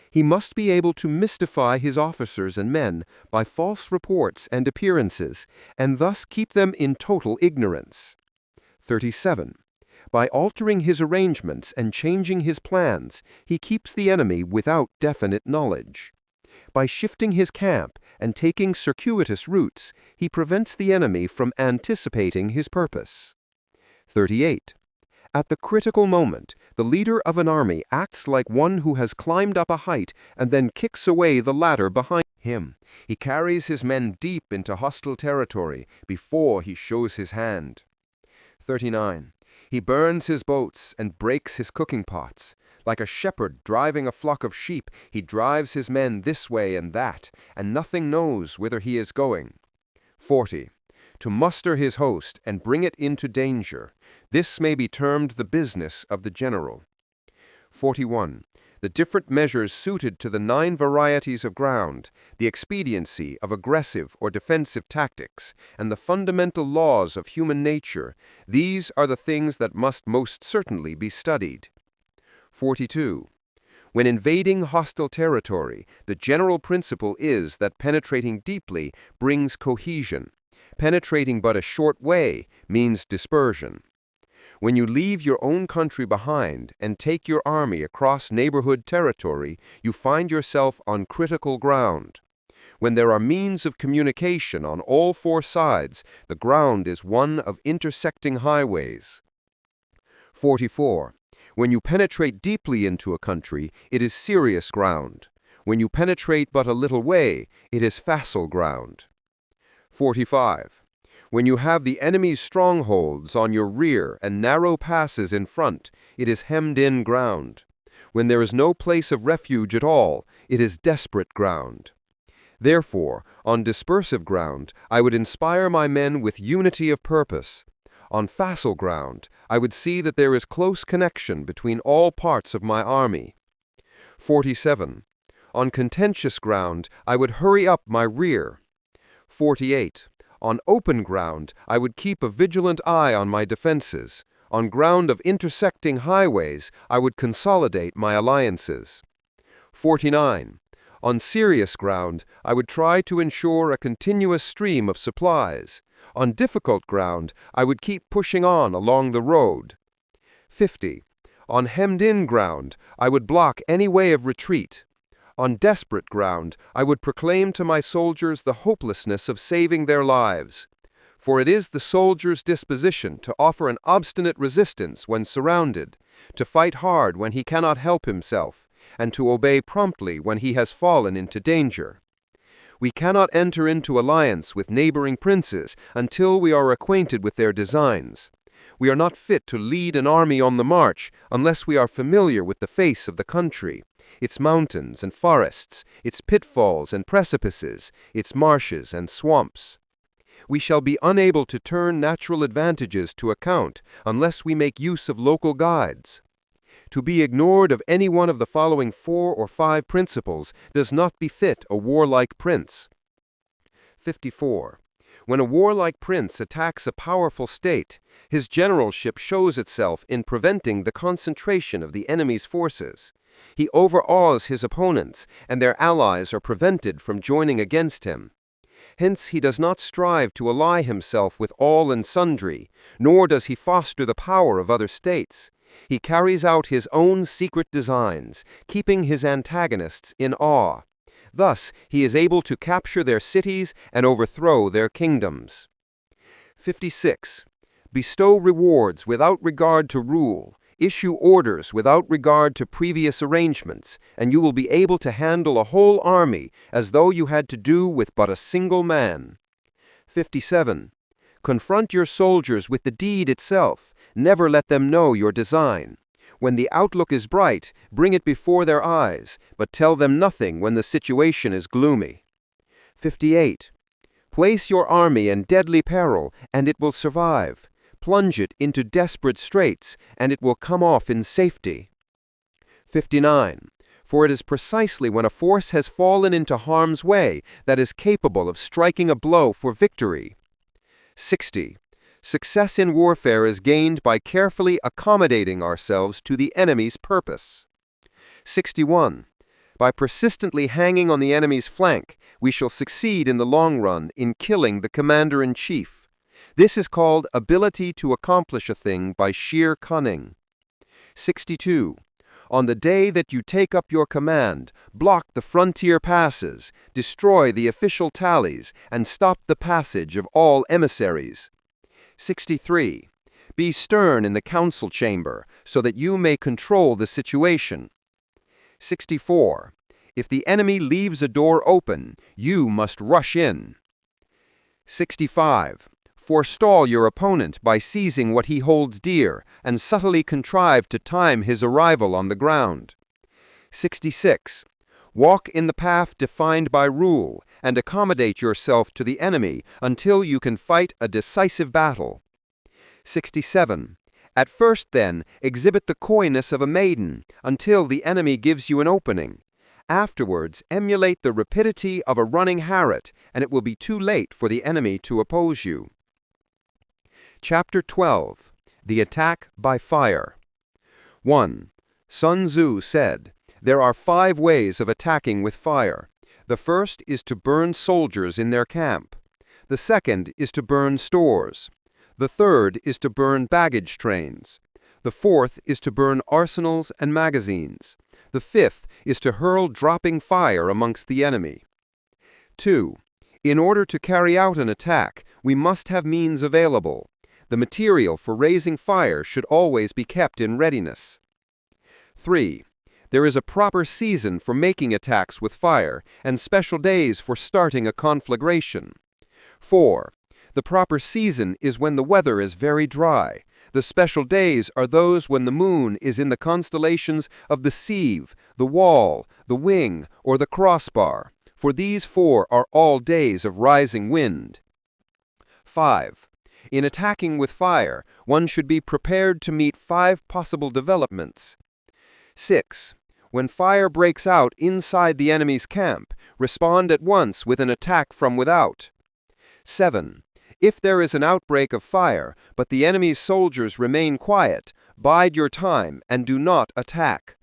He must be able to mystify his officers and men by false reports and appearances, and thus keep them in total ignorance. 37. By altering his arrangements and changing his plans, he keeps the enemy without definite knowledge. By shifting his camp and taking circuitous routes, he prevents the enemy from anticipating his purpose. 38. At the critical moment, the leader of an army acts like one who has climbed up a height and then kicks away the ladder behind him. He carries his men deep into hostile territory before he shows his hand. 39. He burns his boats and breaks his cooking pots. Like a shepherd driving a flock of sheep, he drives his men this way and that, and nothing knows whither he is going. 40. To muster his host and bring it into danger. This may be termed the business of the general. 41. The different measures suited to the 9 varieties of ground, the expediency of aggressive or defensive tactics, and the fundamental laws of human nature, these are the things that must most certainly be studied. 42. When invading hostile territory, the general principle is that penetrating deeply brings cohesion. Penetrating but a short way means dispersion. When you leave your own country behind and take your army across neighborhood territory, you find yourself on critical ground. When there are means of communication on all 4 sides, the ground is one of intersecting highways. 44. When you penetrate deeply into a country, it is serious ground. When you penetrate but a little way, it is facile ground. 45. When you have the enemy's strongholds on your rear and narrow passes in front, it is hemmed-in ground. When there is no place of refuge at all, it is desperate ground. Therefore, on dispersive ground, I would inspire my men with unity of purpose. On facile ground, I would see that there is close connection between all parts of my army. 47. On contentious ground, I would hurry up my rear. 48. On open ground, I would keep a vigilant eye on my defenses. On ground of intersecting highways, I would consolidate my alliances. 49. On serious ground, I would try to ensure a continuous stream of supplies. On difficult ground, I would keep pushing on along the road. 50. On hemmed-in ground, I would block any way of retreat. On desperate ground, I would proclaim to my soldiers the hopelessness of saving their lives. For it is the soldier's disposition to offer an obstinate resistance when surrounded, to fight hard when he cannot help himself, and to obey promptly when he has fallen into danger. We cannot enter into alliance with neighboring princes until we are acquainted with their designs. We are not fit to lead an army on the march unless we are familiar with the face of the country, its mountains and forests, its pitfalls and precipices, its marshes and swamps. We shall be unable to turn natural advantages to account unless we make use of local guides. To be ignored of any one of the following 4 or 5 principles does not befit a warlike prince. 54. When a warlike prince attacks a powerful state, his generalship shows itself in preventing the concentration of the enemy's forces. He overawes his opponents, and their allies are prevented from joining against him. Hence he does not strive to ally himself with all and sundry, nor does he foster the power of other states. He carries out his own secret designs, keeping his antagonists in awe. Thus, he is able to capture their cities and overthrow their kingdoms. 56. Bestow rewards without regard to rule. Issue orders without regard to previous arrangements, and you will be able to handle a whole army as though you had to do with but a single man. 57. Confront your soldiers with the deed itself. Never let them know your design. When the outlook is bright, bring it before their eyes, but tell them nothing when the situation is gloomy. 58. Place your army in deadly peril, and it will survive. plunge it into desperate straits, and it will come off in safety. 59. For it is precisely when a force has fallen into harm's way that is capable of striking a blow for victory. 60. Success in warfare is gained by carefully accommodating ourselves to the enemy's purpose. 61. By persistently hanging on the enemy's flank, we shall succeed in the long run in killing the commander-in-chief. This is called ability to accomplish a thing by sheer cunning. 62. On the day that you take up your command, block the frontier passes, destroy the official tallies, and stop the passage of all emissaries. 63. Be stern in the council chamber, so that you may control the situation. 64. If the enemy leaves a door open, you must rush in. 65. Forestall your opponent by seizing what he holds dear, and subtly contrive to time his arrival on the ground. 66. Walk in the path defined by rule, and accommodate yourself to the enemy until you can fight a decisive battle. 67. At first, then, exhibit the coyness of a maiden, until the enemy gives you an opening. Afterwards, emulate the rapidity of a running harriet, and it will be too late for the enemy to oppose you. Chapter 12. The Attack by Fire. 1. Sun Tzu said, "There are 5 ways of attacking with fire. The first is to burn soldiers in their camp. The second is to burn stores. The third is to burn baggage trains. The fourth is to burn arsenals and magazines. The fifth is to hurl dropping fire amongst the enemy." 2. In order to carry out an attack, we must have means available. The material for raising fire should always be kept in readiness. 3. There is a proper season for making attacks with fire, and special days for starting a conflagration. 4. The proper season is when the weather is very dry. The special days are those when the moon is in the constellations of the sieve, the wall, the wing, or the crossbar, for these 4 are all days of rising wind. 5. In attacking with fire, one should be prepared to meet 5 possible developments. 6. When fire breaks out inside the enemy's camp, respond at once with an attack from without. 7. If there is an outbreak of fire, but the enemy's soldiers remain quiet, bide your time and do not attack.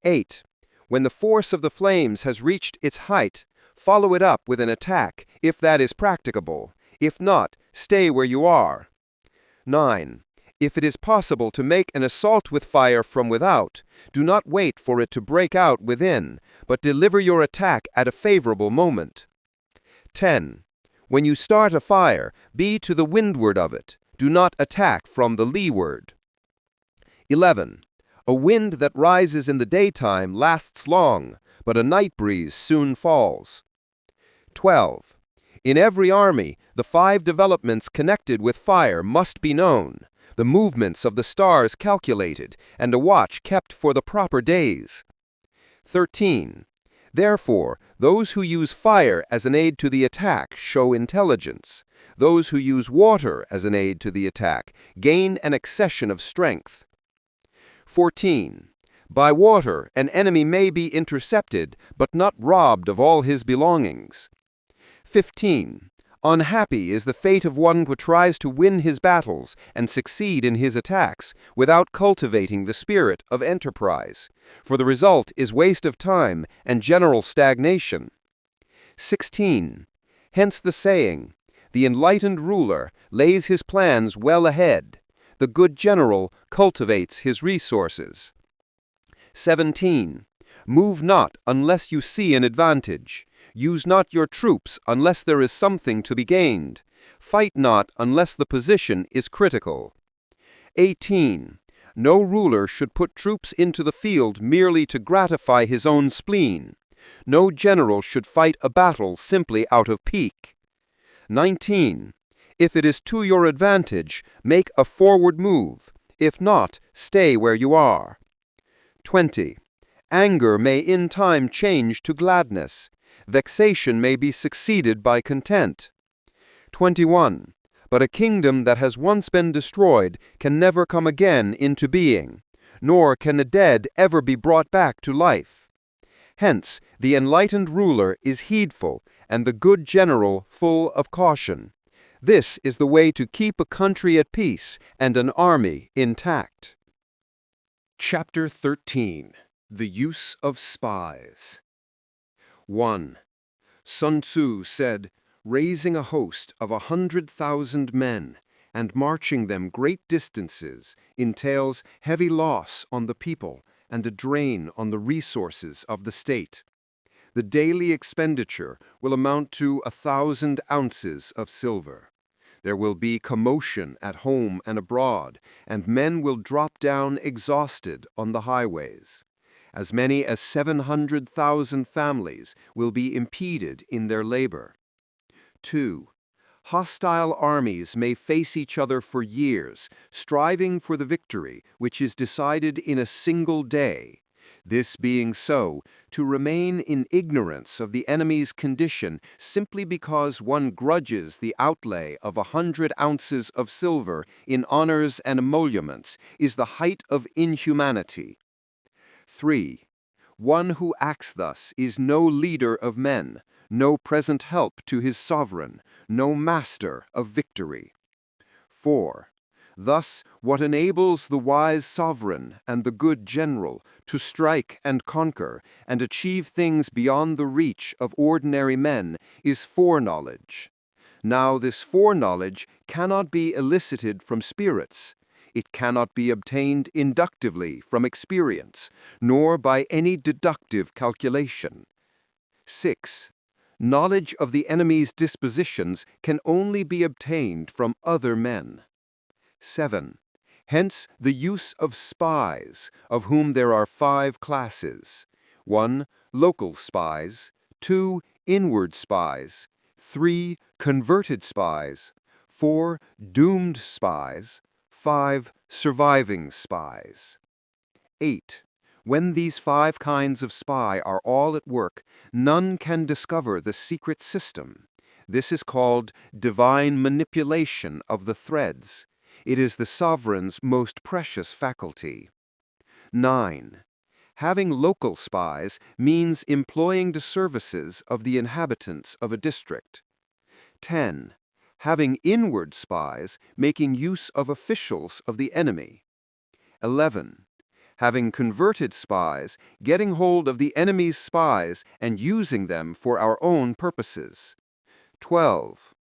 8. When the force of the flames has reached its height, follow it up with an attack, if that is practicable. If not, stay where you are. 9. If it is possible to make an assault with fire from without, do not wait for it to break out within, but deliver your attack at a favorable moment. 10. When you start a fire, be to the windward of it. Do not attack from the leeward. 11. A wind that rises in the daytime lasts long, but a night breeze soon falls. 12. In every army, the 5 developments connected with fire must be known, the movements of the stars calculated, and a watch kept for the proper days. 13. Therefore, those who use fire as an aid to the attack show intelligence. Those who use water as an aid to the attack gain an accession of strength. 14. By water, an enemy may be intercepted, but not robbed of all his belongings. 15. Unhappy is the fate of one who tries to win his battles and succeed in his attacks without cultivating the spirit of enterprise, for the result is waste of time and general stagnation. 16. Hence the saying, "The enlightened ruler lays his plans well ahead. The good general cultivates his resources." 17. Move not unless you see an advantage. Use not your troops unless there is something to be gained. Fight not unless the position is critical. 18. No ruler should put troops into the field merely to gratify his own spleen. No general should fight a battle simply out of pique. 19. If it is to your advantage, make a forward move. If not, stay where you are. 20. Anger may in time change to gladness. Vexation may be succeeded by content. 21. But a kingdom that has once been destroyed can never come again into being, nor can the dead ever be brought back to life. Hence, the enlightened ruler is heedful, and the good general full of caution. This is the way to keep a country at peace and an army intact. Chapter 13. The Use of Spies. 1. Sun Tzu said, "Raising a host of 100,000 men and marching them great distances entails heavy loss on the people and a drain on the resources of the state. The daily expenditure will amount to 1,000 ounces of silver. There will be commotion at home and abroad, and men will drop down exhausted on the highways. As many as 700,000 families will be impeded in their labor. 2. Hostile armies may face each other for years, striving for the victory which is decided in a single day. This being so, to remain in ignorance of the enemy's condition simply because one grudges the outlay of 100 ounces of silver in honors and emoluments is the height of inhumanity. 3. One who acts thus is no leader of men, no present help to his sovereign, no master of victory. 4. Thus, what enables the wise sovereign and the good general to strike and conquer and achieve things beyond the reach of ordinary men is foreknowledge. Now, this foreknowledge cannot be elicited from spirits. It cannot be obtained inductively from experience, nor by any deductive calculation. 6. Knowledge of the enemy's dispositions can only be obtained from other men. 7. Hence the use of spies, of whom there are 5 classes. 1. Local spies. 2. Inward spies. 3. Converted spies. 4. Doomed spies. 5. Surviving spies. 8. When these 5 kinds of spy are all at work, none can discover the secret system. This is called divine manipulation of the threads. It is the sovereign's most precious faculty. 9. Having local spies means employing the services of the inhabitants of a district. 10. Having inward spies, making use of officials of the enemy. 11. Having converted spies, getting hold of the enemy's spies and using them for our own purposes. 12.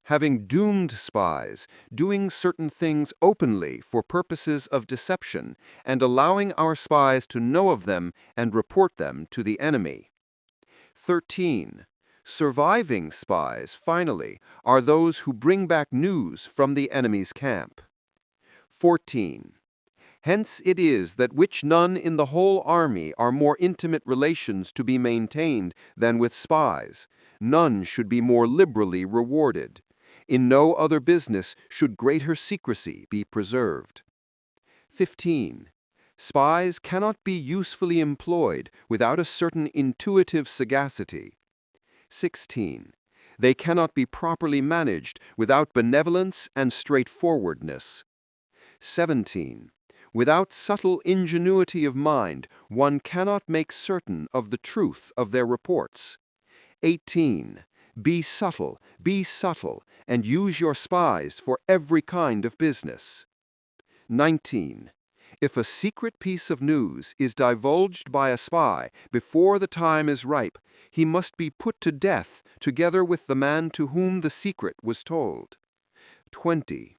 Having doomed spies, doing certain things openly for purposes of deception, and allowing our spies to know of them and report them to the enemy. 13. Surviving spies, finally, are those who bring back news from the enemy's camp. 14. Hence it is that which none in the whole army are more intimate relations to be maintained than with spies, none should be more liberally rewarded. In no other business should greater secrecy be preserved. 15. Spies cannot be usefully employed without a certain intuitive sagacity. 16. They cannot be properly managed without benevolence and straightforwardness. 17. Without subtle ingenuity of mind, one cannot make certain of the truth of their reports. 18. Be subtle, and use your spies for every kind of business. 19. If a secret piece of news is divulged by a spy before the time is ripe, he must be put to death together with the man to whom the secret was told. 20.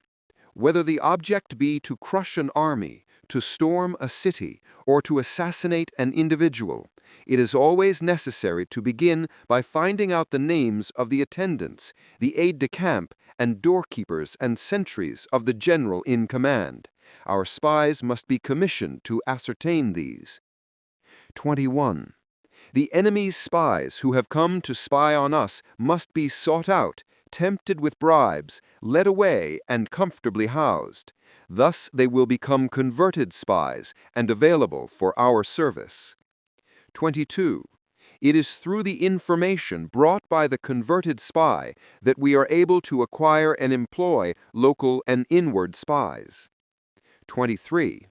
Whether the object be to crush an army, to storm a city, or to assassinate an individual, it is always necessary to begin by finding out the names of the attendants, the aide-de-camp, and doorkeepers and sentries of the general in command. Our spies must be commissioned to ascertain these. 21. The enemy's spies who have come to spy on us must be sought out, tempted with bribes, led away, and comfortably housed. Thus they will become converted spies and available for our service. 22. It is through the information brought by the converted spy that we are able to acquire and employ local and inward spies. 23.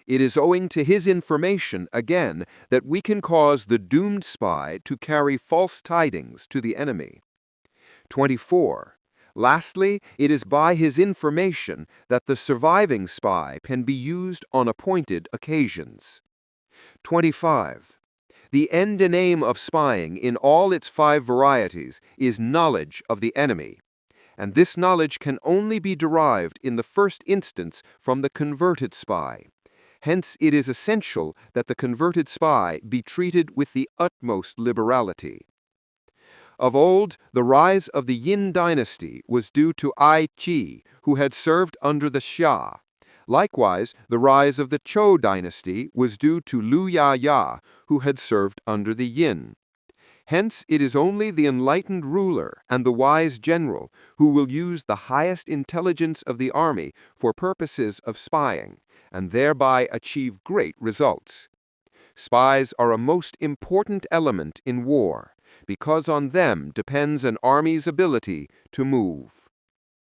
It is owing to his information, again, that we can cause the doomed spy to carry false tidings to the enemy. 24. Lastly, it is by his information that the surviving spy can be used on appointed occasions. 25. The end and aim of spying in all its 5 varieties is knowledge of the enemy, and this knowledge can only be derived in the first instance from the converted spy. Hence, it is essential that the converted spy be treated with the utmost liberality. Of old, the rise of the Yin dynasty was due to Ai Qi, who had served under the Xia. Likewise, the rise of the Zhou dynasty was due to Lu Ya, who had served under the Yin. Hence, it is only the enlightened ruler and the wise general who will use the highest intelligence of the army for purposes of spying, and thereby achieve great results. Spies are a most important element in war, because on them depends an army's ability to move.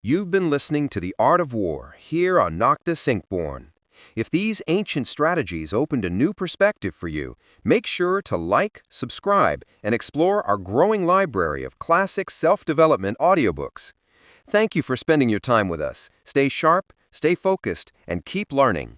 You've been listening to The Art of War here on Noctis Inkborne. If these ancient strategies opened a new perspective for you, make sure to like, subscribe, and explore our growing library of classic self-development audiobooks. Thank you for spending your time with us. Stay sharp, stay focused, and keep learning.